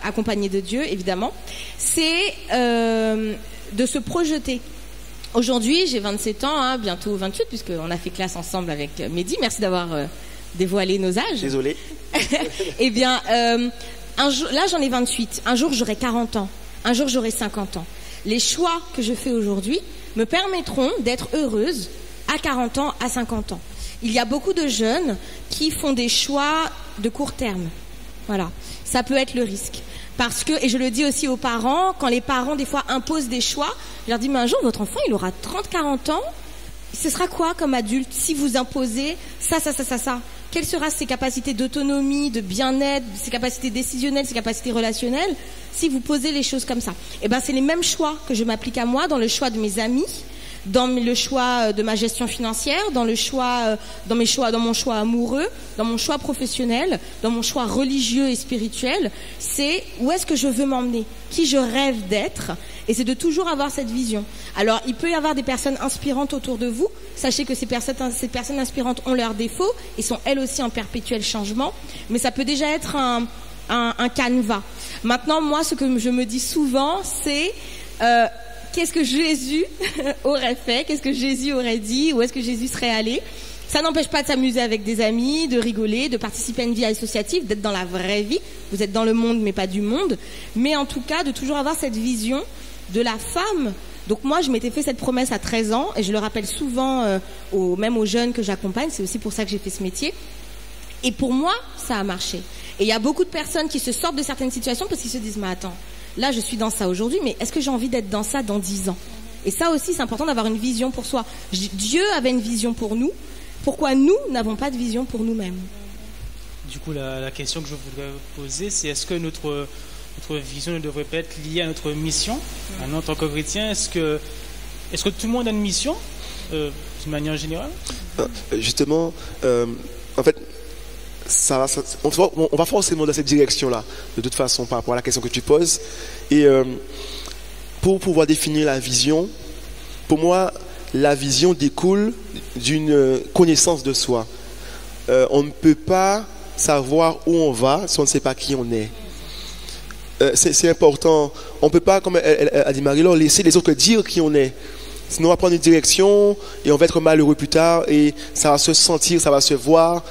accompagné de Dieu évidemment, c'est de se projeter. Aujourd'hui, j'ai 27 ans, bientôt 28, puisqu'on a fait classe ensemble avec Mehdi. Merci d'avoir dévoilé nos âges. Désolé. Eh bien, un jour, là j'en ai 28. Un jour j'aurai 40 ans. Un jour j'aurai 50 ans. Les choix que je fais aujourd'hui me permettront d'être heureuse à 40 ans, à 50 ans. Il y a beaucoup de jeunes qui font des choix de court terme. Voilà. Ça peut être le risque. Parce que, et je le dis aussi aux parents, quand les parents des fois imposent des choix, je leur dis, mais un jour votre enfant il aura 30-40 ans, ce sera quoi comme adulte si vous imposez ça? Quelles seront ses capacités d'autonomie, de bien-être, ses capacités décisionnelles, ses capacités relationnelles, si vous posez les choses comme ça? C'est les mêmes choix que je m'applique à moi dans le choix de mes amis, dans le choix de ma gestion financière, dans mon choix amoureux, dans mon choix professionnel, dans mon choix religieux et spirituel. C'est où est-ce que je veux m'emmener, qui je rêve d'être, et c'est de toujours avoir cette vision. Alors, il peut y avoir des personnes inspirantes autour de vous. Sachez que ces personnes inspirantes ont leurs défauts et sont elles aussi en perpétuel changement, mais ça peut déjà être un canevas. Maintenant, moi, ce que je me dis souvent, c'est qu'est-ce que Jésus aurait fait, qu'est-ce que Jésus aurait dit, où est-ce que Jésus serait allé. Ça n'empêche pas de s'amuser avec des amis, de rigoler, de participer à une vie associative, d'être dans la vraie vie. Vous êtes dans le monde, mais pas du monde. Mais en tout cas, de toujours avoir cette vision de la femme. Donc moi, je m'étais fait cette promesse à 13 ans, et je le rappelle souvent même aux jeunes que j'accompagne. C'est aussi pour ça que j'ai fait ce métier. Et pour moi, ça a marché. Et il y a beaucoup de personnes qui se sortent de certaines situations parce qu'ils se disent, mais attends, là je suis dans ça aujourd'hui, mais est-ce que j'ai envie d'être dans ça dans 10 ans? Et ça aussi, c'est important d'avoir une vision pour soi. Dieu avait une vision pour nous. Pourquoi nous n'avons pas de vision pour nous-mêmes? du coup, la question que je voudrais poser, c'est est-ce que notre vision ne devrait pas être liée à notre mission? En tant que chrétien, est-ce que tout le monde a une mission, d'une manière générale? Justement, en fait, on va forcément dans cette direction-là, de toute façon, par rapport à la question que tu poses. Et pour pouvoir définir la vision, pour moi, la vision découle d'une connaissance de soi. On ne peut pas savoir où on va si on ne sait pas qui on est. C'est important. On ne peut pas, comme elle a dit Marie-Laure, laisser les autres dire qui on est. Sinon, on va prendre une direction et on va être malheureux plus tard et ça va se sentir, ça va se voir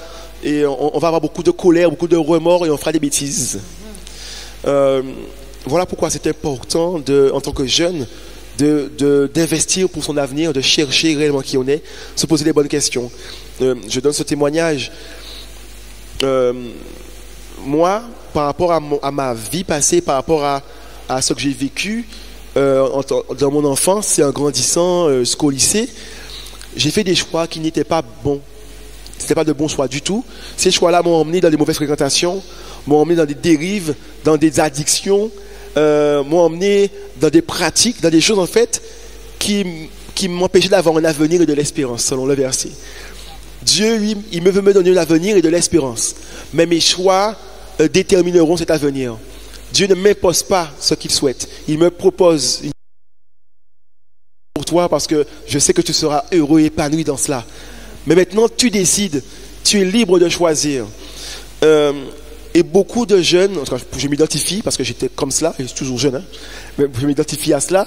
et on va avoir beaucoup de colère, beaucoup de remords et on fera des bêtises. Voilà pourquoi c'est important, en tant que jeune, d'investir pour son avenir, de chercher réellement qui on est, se poser les bonnes questions. Je donne ce témoignage. Moi, par rapport à ma vie passée, par rapport à ce que j'ai vécu dans mon enfance et en grandissant jusqu'au lycée, j'ai fait des choix qui n'étaient pas bons. Ce n'étaient pas de bons choix du tout. Ces choix-là m'ont emmené dans des mauvaises fréquentations, m'ont emmené dans des dérives, dans des addictions, m'ont emmené dans des pratiques, dans des choses en fait qui m'empêchaient d'avoir un avenir et de l'espérance, selon le verset. Dieu, lui, il veut me donner l'avenir et de l'espérance. Mais mes choix détermineront cet avenir. Dieu ne m'impose pas ce qu'il souhaite. Il me propose une pour toi parce que je sais que tu seras heureux et épanoui dans cela. Mais maintenant, tu décides. Tu es libre de choisir. Et beaucoup de jeunes, en tout cas, je m'identifie parce que j'étais comme cela, et je suis toujours jeune, hein, mais je m'identifie à cela,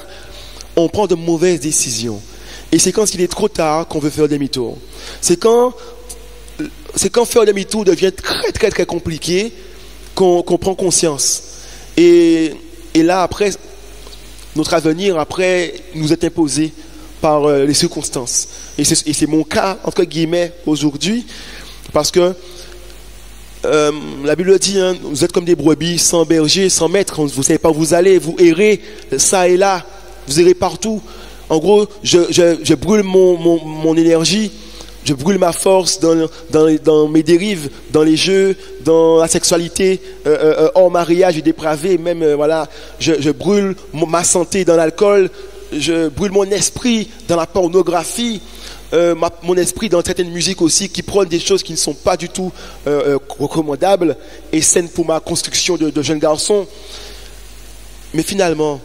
on prend de mauvaises décisions. Et c'est quand il est trop tard qu'on veut faire demi-tour. C'est quand faire demi-tour devient très très très compliqué qu'on prend conscience. Et là, après, notre avenir, après, nous est imposé par les circonstances. Et c'est mon cas, entre guillemets, aujourd'hui, parce que la Bible dit, hein, vous êtes comme des brebis sans berger, sans maître, vous ne savez pas où vous allez, vous errez ça et là, vous errez partout. En gros, je brûle mon énergie, je brûle ma force dans mes dérives, dans les jeux, dans la sexualité, hors mariage et dépravé, même voilà, je brûle ma santé dans l'alcool, je brûle mon esprit dans la pornographie, mon esprit dans certaines musiques aussi qui prônent des choses qui ne sont pas du tout recommandables et saines pour ma construction de jeune garçon. Mais finalement,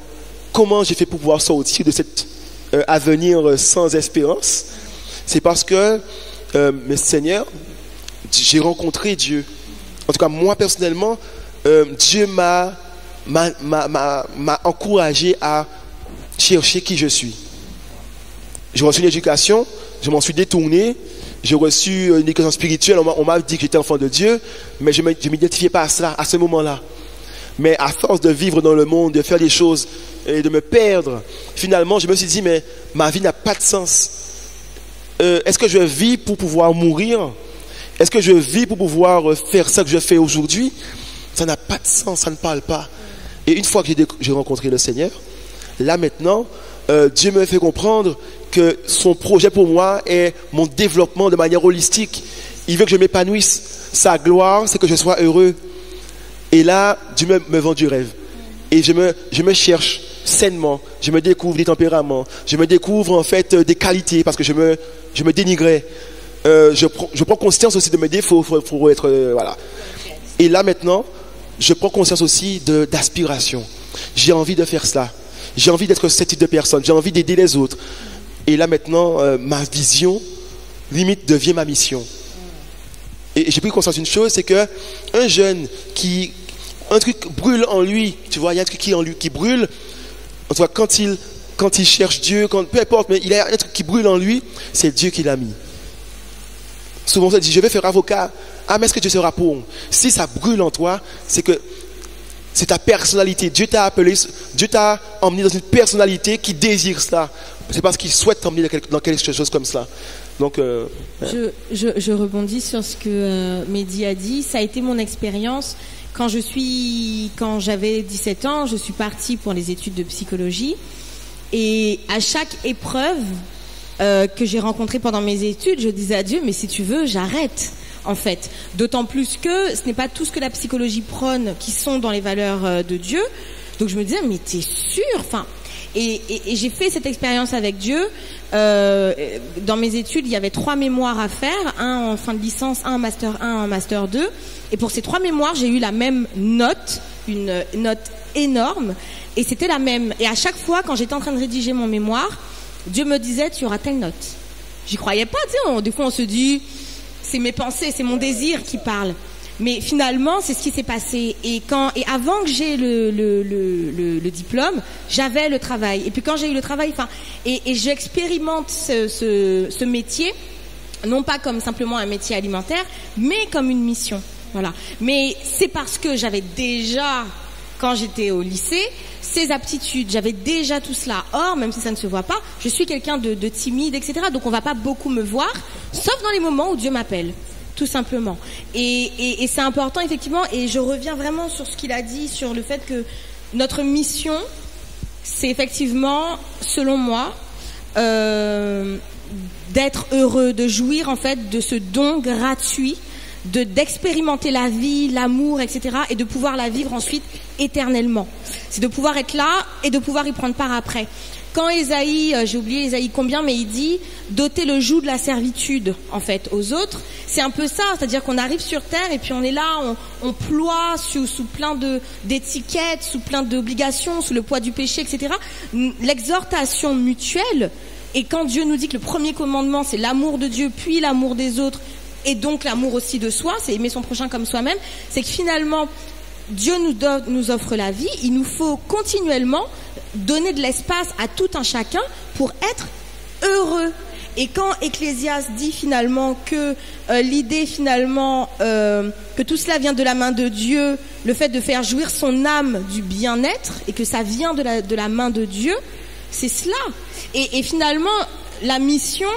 comment j'ai fait pour pouvoir sortir de cet avenir sans espérance? C'est parce que, mes seigneurs, j'ai rencontré Dieu. En tout cas, moi personnellement, Dieu m'a encouragé à chercher qui je suis. J'ai reçu une éducation, je m'en suis détourné, j'ai reçu une éducation spirituelle, on m'a dit que j'étais enfant de Dieu, mais je ne m'identifiais pas à cela, à ce moment-là. Mais à force de vivre dans le monde, de faire des choses et de me perdre, finalement, je me suis dit, mais ma vie n'a pas de sens. Est-ce que je vis pour pouvoir mourir? Est-ce que je vis pour pouvoir faire ça que je fais aujourd'hui? Ça n'a pas de sens, ça ne parle pas. Et une fois que j'ai rencontré le Seigneur, là maintenant, Dieu me fait comprendre que son projet pour moi est mon développement de manière holistique. Il veut que je m'épanouisse. Sa gloire, c'est que je sois heureux. Et là, Dieu me vend du rêve. Et je me cherche sainement. Je me découvre des tempéraments. Je me découvre en fait des qualités parce que je me dénigrais. Je prends conscience aussi de mes défauts pour être voilà. Et là maintenant, je prends conscience aussi d'aspiration. J'ai envie de faire cela. J'ai envie d'être ce type de personne. J'ai envie d'aider les autres. Et là maintenant, ma vision limite devient ma mission. Et j'ai pris conscience d'une chose, c'est que un jeune un truc brûle en lui, tu vois, il y a un truc qui en lui qui brûle. En tout cas, quand il cherche Dieu, peu importe, mais il y a un truc qui brûle en lui, c'est Dieu qui l'a mis. Souvent on se dit, je vais faire avocat. Ah, mais est-ce que Dieu sera pour? Si ça brûle en toi, c'est que c'est ta personnalité. Dieu t'a appelé, Dieu t'a emmené dans une personnalité qui désire cela. C'est parce qu'il souhaite t'emmener dans quelque chose comme cela. Donc, je rebondis sur ce que Mehdi a dit. Ça a été mon expérience. Quand j'avais 17 ans, je suis partie pour les études de psychologie. Et à chaque épreuve que j'ai rencontrée pendant mes études, je disais à Dieu, mais si tu veux, j'arrête. en fait. D'autant plus que ce n'est pas tout ce que la psychologie prône qui sont dans les valeurs de Dieu. Donc je me disais, mais t'es sûr? Enfin, et j'ai fait cette expérience avec Dieu. Dans mes études, il y avait 3 mémoires à faire, un en fin de licence, un en master 1, un en master 2. Et pour ces 3 mémoires, j'ai eu la même note, une note énorme, et c'était la même. Et à chaque fois, quand j'étais en train de rédiger mon mémoire, Dieu me disait, tu auras telle note. J'y croyais pas, tu sais, des fois on se dit, c'est mes pensées, c'est mon désir qui parle. Mais finalement, c'est ce qui s'est passé. Et avant que j'ai le diplôme, j'avais le travail. Et puis quand j'ai eu le travail, et j'expérimente ce métier, non pas comme simplement un métier alimentaire, mais comme une mission. Voilà. Mais c'est parce que j'avais déjà, quand j'étais au lycée, ces aptitudes, j'avais déjà tout cela. Or, même si ça ne se voit pas, je suis quelqu'un de timide, etc. Donc on va pas beaucoup me voir, sauf dans les moments où Dieu m'appelle. Tout simplement. Et c'est important, effectivement, et je reviens vraiment sur ce qu'il a dit, sur le fait que notre mission, c'est effectivement, selon moi, d'être heureux, de jouir, en fait, de ce don gratuit, d'expérimenter la vie, l'amour, etc., et de pouvoir la vivre ensuite éternellement. C'est de pouvoir être là et de pouvoir y prendre part après. Quand Ésaïe, j'ai oublié Ésaïe combien, mais il dit doter le joug de la servitude, en fait, aux autres. C'est un peu ça, c'est-à-dire qu'on arrive sur terre et puis on est là, on ploie sous plein d'étiquettes, sous plein d'obligations, sous le poids du péché, etc. L'exhortation mutuelle, et quand Dieu nous dit que le premier commandement, c'est l'amour de Dieu, puis l'amour des autres, et donc l'amour aussi de soi, c'est aimer son prochain comme soi-même, c'est que finalement, Dieu nous offre la vie, il nous faut continuellement donner de l'espace à tout un chacun pour être heureux. Et quand Ecclésiaste dit finalement que l'idée finalement que tout cela vient de la main de Dieu, le fait de faire jouir son âme du bien-être et que ça vient de la main de Dieu, c'est cela. Et finalement, la mission,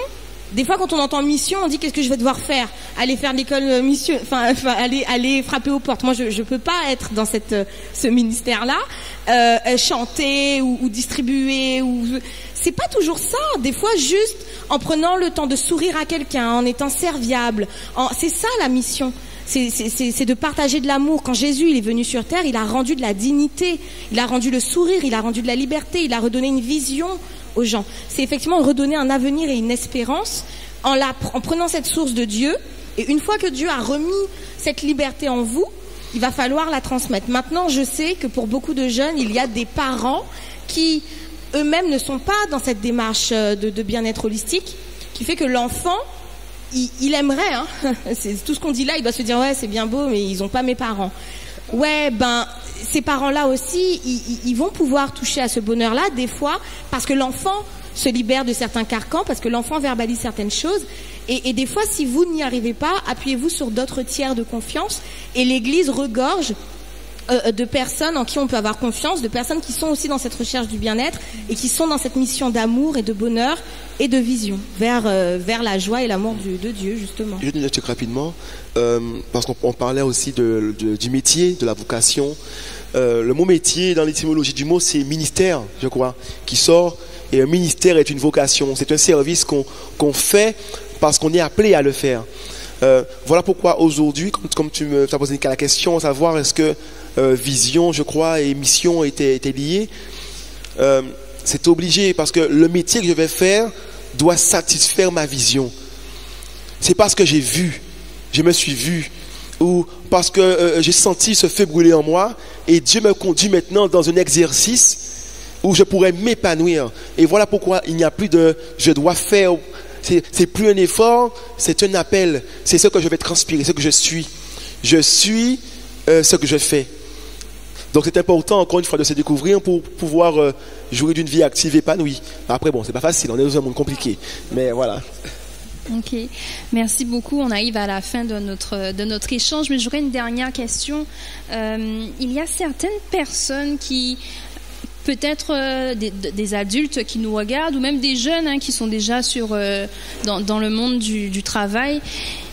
des fois quand on entend mission, on dit qu'est-ce que je vais devoir faire? Aller faire l'école mission, aller frapper aux portes. Moi je peux pas être dans ce ministère-là, chanter ou distribuer c'est pas toujours ça. Des fois juste en prenant le temps de sourire à quelqu'un, en étant serviable. C'est ça la mission. C'est de partager de l'amour. Quand Jésus il est venu sur terre, il a rendu de la dignité, il a rendu le sourire, il a rendu de la liberté, il a redonné une vision aux gens. C'est effectivement redonner un avenir et une espérance en prenant cette source de Dieu. Et une fois que Dieu a remis cette liberté en vous, il va falloir la transmettre. Maintenant, je sais que pour beaucoup de jeunes, il y a des parents qui eux-mêmes ne sont pas dans cette démarche de bien-être holistique, qui fait que l'enfant, il aimerait, c'est tout ce qu'on dit là, il doit se dire ouais c'est bien beau, mais ils ont pas mes parents. Ouais, ces parents-là aussi, ils vont pouvoir toucher à ce bonheur-là des fois parce que l'enfant se libère de certains carcans, parce que l'enfant verbalise certaines choses. Et des fois, si vous n'y arrivez pas, appuyez-vous sur d'autres tiers de confiance. Et l'Église regorge de personnes en qui on peut avoir confiance, de personnes qui sont aussi dans cette recherche du bien-être et qui sont dans cette mission d'amour et de bonheur et de vision vers la joie et l'amour de Dieu, justement. Je vais dire un truc rapidement, parce qu'on parlait aussi du métier, de la vocation. Le mot métier, dans l'étymologie du mot, c'est ministère, je crois, qui sort. Et un ministère est une vocation. C'est un service qu'on fait parce qu'on est appelé à le faire. Voilà pourquoi aujourd'hui, comme tu as posé la question, savoir est-ce que vision, je crois, et mission étaient liées, c'est obligé parce que le métier que je vais faire doit satisfaire ma vision. C'est parce que j'ai vu, je me suis vu, ou parce que j'ai senti ce feu brûler en moi, et Dieu me conduit maintenant dans un exercice où je pourrais m'épanouir. Et voilà pourquoi il n'y a plus de je dois faire. C'est plus un effort, c'est un appel. C'est ce que je vais transpirer, ce que je suis. Je suis ce que je fais. Donc c'est important, encore une fois, de se découvrir pour pouvoir jouir d'une vie active épanouie. Après, bon, c'est pas facile, on est dans un monde compliqué. Mais voilà. Ok, merci beaucoup. On arrive à la fin de notre échange, mais j'aurais une dernière question. Il y a certaines personnes qui... peut-être des adultes qui nous regardent ou même des jeunes qui sont déjà dans le monde du travail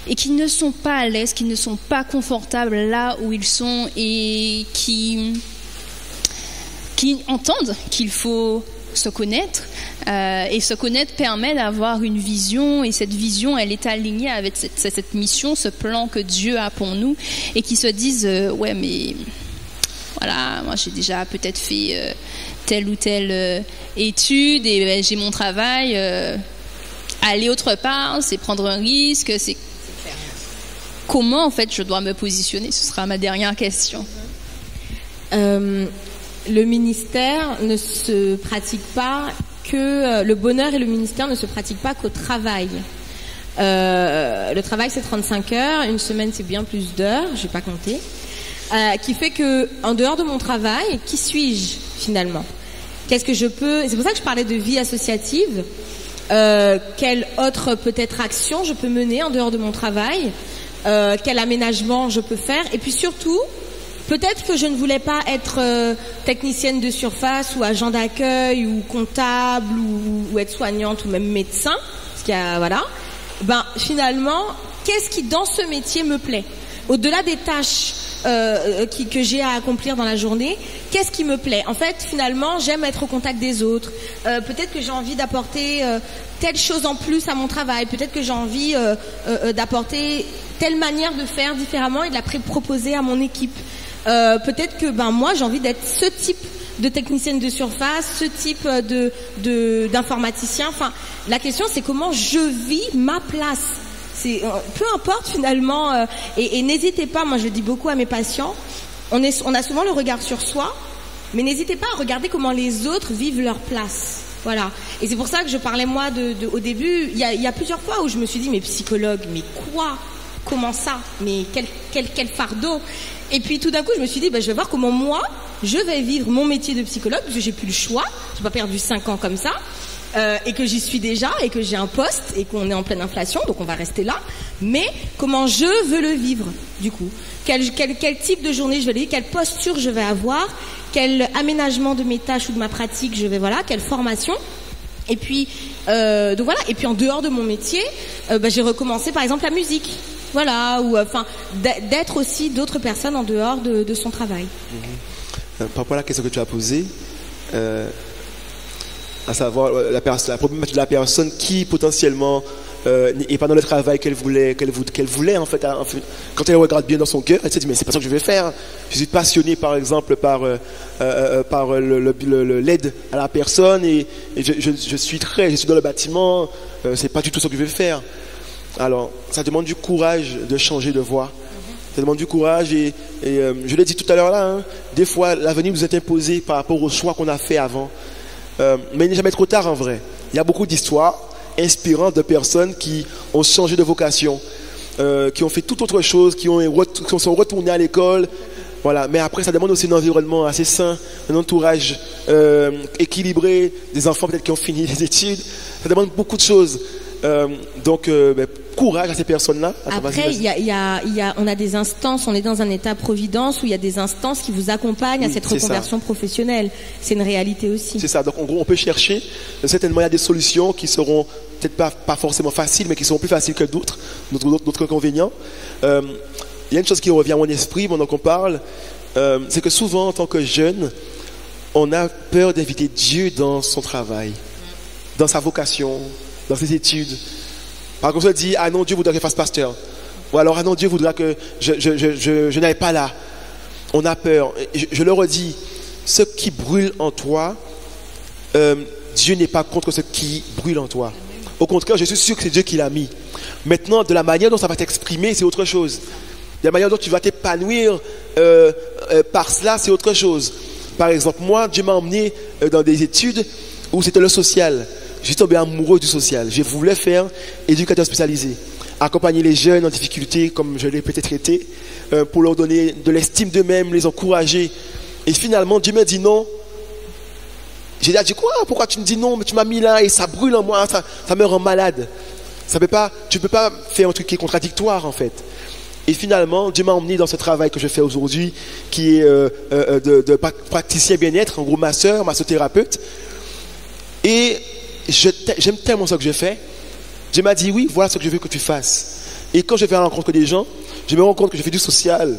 et qui ne sont pas à l'aise, qui ne sont pas confortables là où ils sont et qui entendent qu'il faut se connaître. Et se connaître permet d'avoir une vision, et cette vision, elle est alignée avec cette mission, ce plan que Dieu a pour nous, et qui se disent ouais, mais voilà, moi j'ai déjà peut-être fait telle ou telle étude, et j'ai mon travail. Aller autre part, c'est prendre un risque. C'est comment en fait je dois me positionner? Ce sera ma dernière question. Le ministère ne se pratique pas que le bonheur, et le ministère ne se pratique pas qu'au travail. Le travail, c'est 35 heures, une semaine, c'est bien plus d'heures, je vais pas compter, qui fait que en dehors de mon travail, qui suis-je finalement? Qu'est-ce que je peux? C'est pour ça que je parlais de vie associative. Quelle autre peut-être action je peux mener en dehors de mon travail? Quel aménagement je peux faire? Et puis surtout, peut-être que je ne voulais pas être technicienne de surface ou agent d'accueil ou comptable ou aide-soignante ou même médecin, parce qu'il y a, voilà. Ben finalement, qu'est-ce qui dans ce métier me plaît? Au-delà des tâches que j'ai à accomplir dans la journée, qu'est-ce qui me plaît? En fait, finalement, j'aime être au contact des autres. Peut-être que j'ai envie d'apporter telle chose en plus à mon travail. Peut-être que j'ai envie d'apporter telle manière de faire différemment et de la proposer à mon équipe. Peut-être que moi j'ai envie d'être ce type de technicienne de surface, ce type d'informaticien. Enfin, la question c'est comment je vis ma place. C'est peu importe finalement. Et n'hésitez pas. Moi je le dis beaucoup à mes patients. On a souvent le regard sur soi, mais n'hésitez pas à regarder comment les autres vivent leur place. Voilà. Et c'est pour ça que je parlais moi au début. Il y a plusieurs fois où je me suis dit mais psychologue, mais quoi? Comment ça? Mais quel fardeau? Et puis tout d'un coup, je me suis dit, je vais voir comment moi, je vais vivre mon métier de psychologue, parce que j'ai plus le choix. J'ai pas perdu 5 ans comme ça, et que j'y suis déjà, et que j'ai un poste, et qu'on est en pleine inflation, donc on va rester là. Mais comment je veux le vivre, du coup? Quel type de journée je vais vivre? Quelle posture je vais avoir? Quel aménagement de mes tâches ou de ma pratique je vais, voilà, quelle formation? Et puis, donc voilà. Et puis en dehors de mon métier, j'ai recommencé par exemple la musique. Voilà, ou enfin d'être aussi d'autres personnes en dehors de son travail. Par rapport à la question que tu as posée, à savoir la problématique de la personne qui potentiellement n'est pas dans le travail qu'elle voulait en fait, quand elle regarde bien dans son cœur, elle se dit mais c'est pas ça que je vais faire. Je suis passionné par exemple par l'aide à la personne et je suis dans le bâtiment, c'est pas du tout ce que je vais faire. Alors, ça demande du courage de changer de voie. Ça demande du courage et je l'ai dit tout à l'heure là, des fois l'avenir nous est imposé par rapport au choix qu'on a fait avant. Mais il n'est jamais trop tard en vrai. Il y a beaucoup d'histoires inspirantes de personnes qui ont changé de vocation, qui ont fait toute autre chose, qui sont retournés à l'école. Voilà. Mais après, ça demande aussi un environnement assez sain, un entourage équilibré, des enfants peut-être qui ont fini les études. Ça demande beaucoup de choses. Donc courage à ces personnes-là. Après, on a des instances, on est dans un état providence où il y a des instances qui vous accompagnent à cette reconversion professionnelle. C'est une réalité aussi. C'est ça. Donc en gros, on peut chercher. Certainement, il y a des solutions qui seront peut-être pas forcément faciles, mais qui seront plus faciles que d'autres inconvénients. Il y a une chose qui revient à mon esprit pendant qu'on parle, c'est que souvent, en tant que jeune, on a peur d'inviter Dieu dans son travail, dans sa vocation, dans ses études. Par contre, on se dit, ah non, Dieu voudra que je fasse pasteur. Ou alors, ah non, Dieu voudra que je n'aille pas là. On a peur. Je le redis, ce qui brûle en toi, Dieu n'est pas contre ce qui brûle en toi. Au contraire, je suis sûr que c'est Dieu qui l'a mis. Maintenant, de la manière dont ça va t'exprimer, c'est autre chose. De la manière dont tu vas t'épanouir par cela, c'est autre chose. Par exemple, moi, Dieu m'a emmené dans des études où c'était le social. Je suis tombé amoureux du social. Je voulais faire éducateur spécialisé. Accompagner les jeunes en difficulté, comme je l'ai peut-être été, pour leur donner de l'estime d'eux-mêmes, les encourager. Et finalement, Dieu m'a dit non. J'ai dit, quoi? Pourquoi tu me dis non? Mais tu m'as mis là et ça brûle en moi, ça me rend malade. Tu ne peux pas faire un truc qui est contradictoire, en fait. Et finalement, Dieu m'a emmené dans ce travail que je fais aujourd'hui, qui est de praticien bien-être, en gros masseur-thérapeute. Et j'aime tellement ce que je fais. Dieu m'a dit, oui, voilà ce que je veux que tu fasses. Et quand je vais à la rencontre des gens, je me rends compte que je fais du social.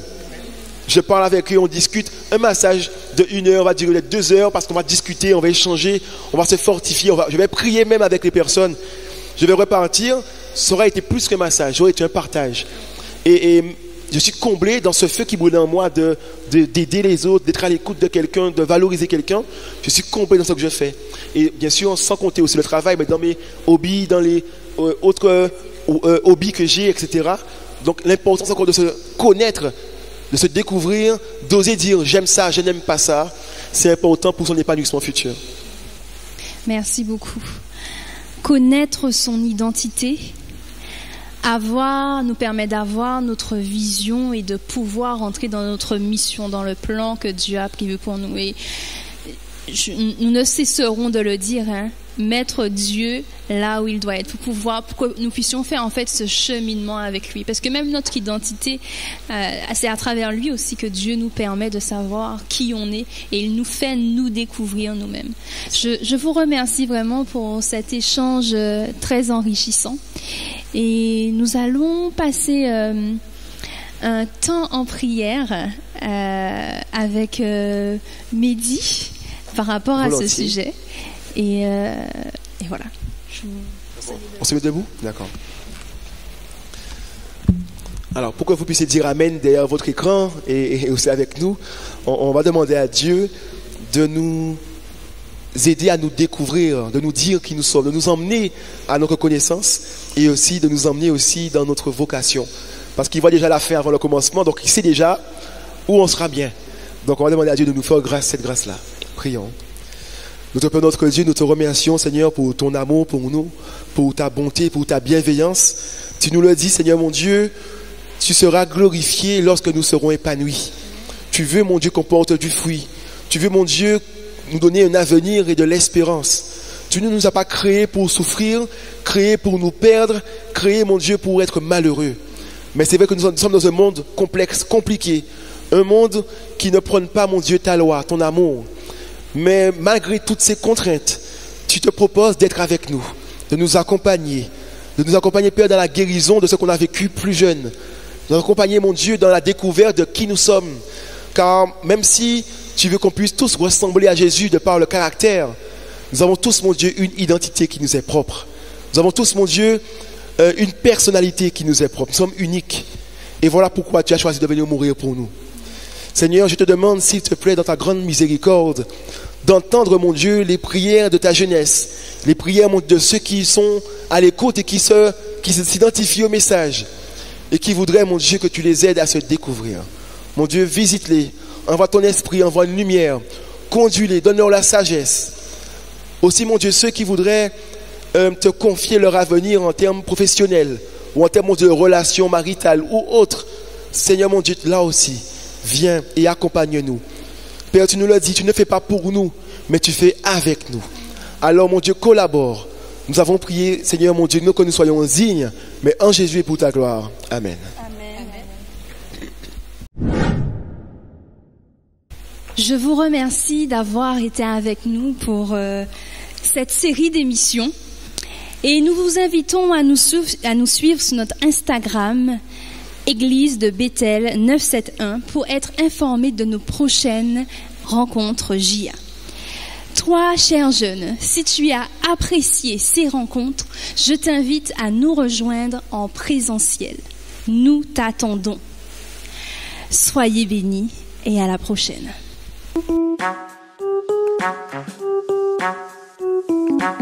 je parle avec eux, on discute. Un massage de 1 heure va durer 2 heures parce qu'on va discuter, on va échanger, on va se fortifier, je vais prier même avec les personnes. Je vais repartir, ça aura été plus qu'un massage, ça aura été un partage. Et je suis comblé dans ce feu qui brûle en moi d'aider les autres, d'être à l'écoute de quelqu'un, de valoriser quelqu'un. Je suis comblé dans ce que je fais. Et bien sûr, sans compter aussi le travail, mais dans mes hobbies, dans les autres hobbies que j'ai, etc. Donc l'importance encore de se connaître, de se découvrir, d'oser dire j'aime ça, je n'aime pas ça, c'est important pour son épanouissement futur. Merci beaucoup. Connaître son identité, nous permet d'avoir notre vision et de pouvoir entrer dans notre mission, dans le plan que Dieu a prévu pour nous. Et nous ne cesserons de le dire, mettre Dieu là où il doit être pour que nous puissions faire en fait ce cheminement avec lui. Parce que même notre identité, c'est à travers lui aussi que Dieu nous permet de savoir qui on est et il nous fait nous découvrir nous-mêmes. Je vous remercie vraiment pour cet échange très enrichissant et nous allons passer un temps en prière avec Mehdi par rapport à ce sujet. Et voilà. On se met debout ? D'accord. Alors, pour que vous puissiez dire Amen derrière votre écran et aussi avec nous, on va demander à Dieu de nous aider à nous découvrir, de nous dire qui nous sommes, de nous emmener à notre connaissance et aussi de nous emmener aussi dans notre vocation. Parce qu'il voit déjà la fin avant le commencement, donc il sait déjà où on sera bien. Donc on va demander à Dieu de nous faire grâce, cette grâce-là. Prions. Notre Père, notre Dieu, nous te remercions, Seigneur, pour ton amour pour nous, pour ta bonté, pour ta bienveillance. Tu nous le dis, Seigneur mon Dieu, tu seras glorifié lorsque nous serons épanouis. Tu veux, mon Dieu, qu'on porte du fruit. Tu veux, mon Dieu, nous donner un avenir et de l'espérance. Tu ne nous as pas créés pour souffrir, créés pour nous perdre, créés, mon Dieu, pour être malheureux. Mais c'est vrai que nous sommes dans un monde complexe, compliqué. Un monde qui ne prône pas, mon Dieu, ta loi, ton amour. Mais malgré toutes ces contraintes, tu te proposes d'être avec nous, de nous accompagner, Père, dans la guérison de ce qu'on a vécu plus jeune, de nous accompagner, mon Dieu, dans la découverte de qui nous sommes. Car même si tu veux qu'on puisse tous ressembler à Jésus de par le caractère, nous avons tous, mon Dieu, une identité qui nous est propre. Nous avons tous, mon Dieu, une personnalité qui nous est propre. Nous sommes uniques. Et voilà pourquoi tu as choisi de venir mourir pour nous. Seigneur, je te demande, s'il te plaît, dans ta grande miséricorde, d'entendre, mon Dieu, les prières de ta jeunesse, les prières, mon Dieu, de ceux qui sont à l'écoute et qui s'identifient au message et qui voudraient, mon Dieu, que tu les aides à se découvrir. Mon Dieu, visite-les, envoie ton esprit, envoie une lumière, conduis-les, donne-leur la sagesse. Aussi, mon Dieu, ceux qui voudraient te confier leur avenir en termes professionnels ou en termes de relations maritales ou autres, Seigneur, mon Dieu, là aussi, viens et accompagne-nous. Père, tu nous l'as dit, tu ne fais pas pour nous, mais tu fais avec nous. Alors, mon Dieu, collabore. Nous avons prié, Seigneur, mon Dieu, nous que nous soyons dignes, mais en Jésus et pour ta gloire. Amen. Je vous remercie d'avoir été avec nous pour cette série d'émissions. Et nous vous invitons à nous suivre sur notre Instagram, Église de Bethel 971, pour être informé de nos prochaines rencontres JA. Toi, cher jeune, si tu as apprécié ces rencontres, je t'invite à nous rejoindre en présentiel. Nous t'attendons. Soyez bénis et à la prochaine. Yeah.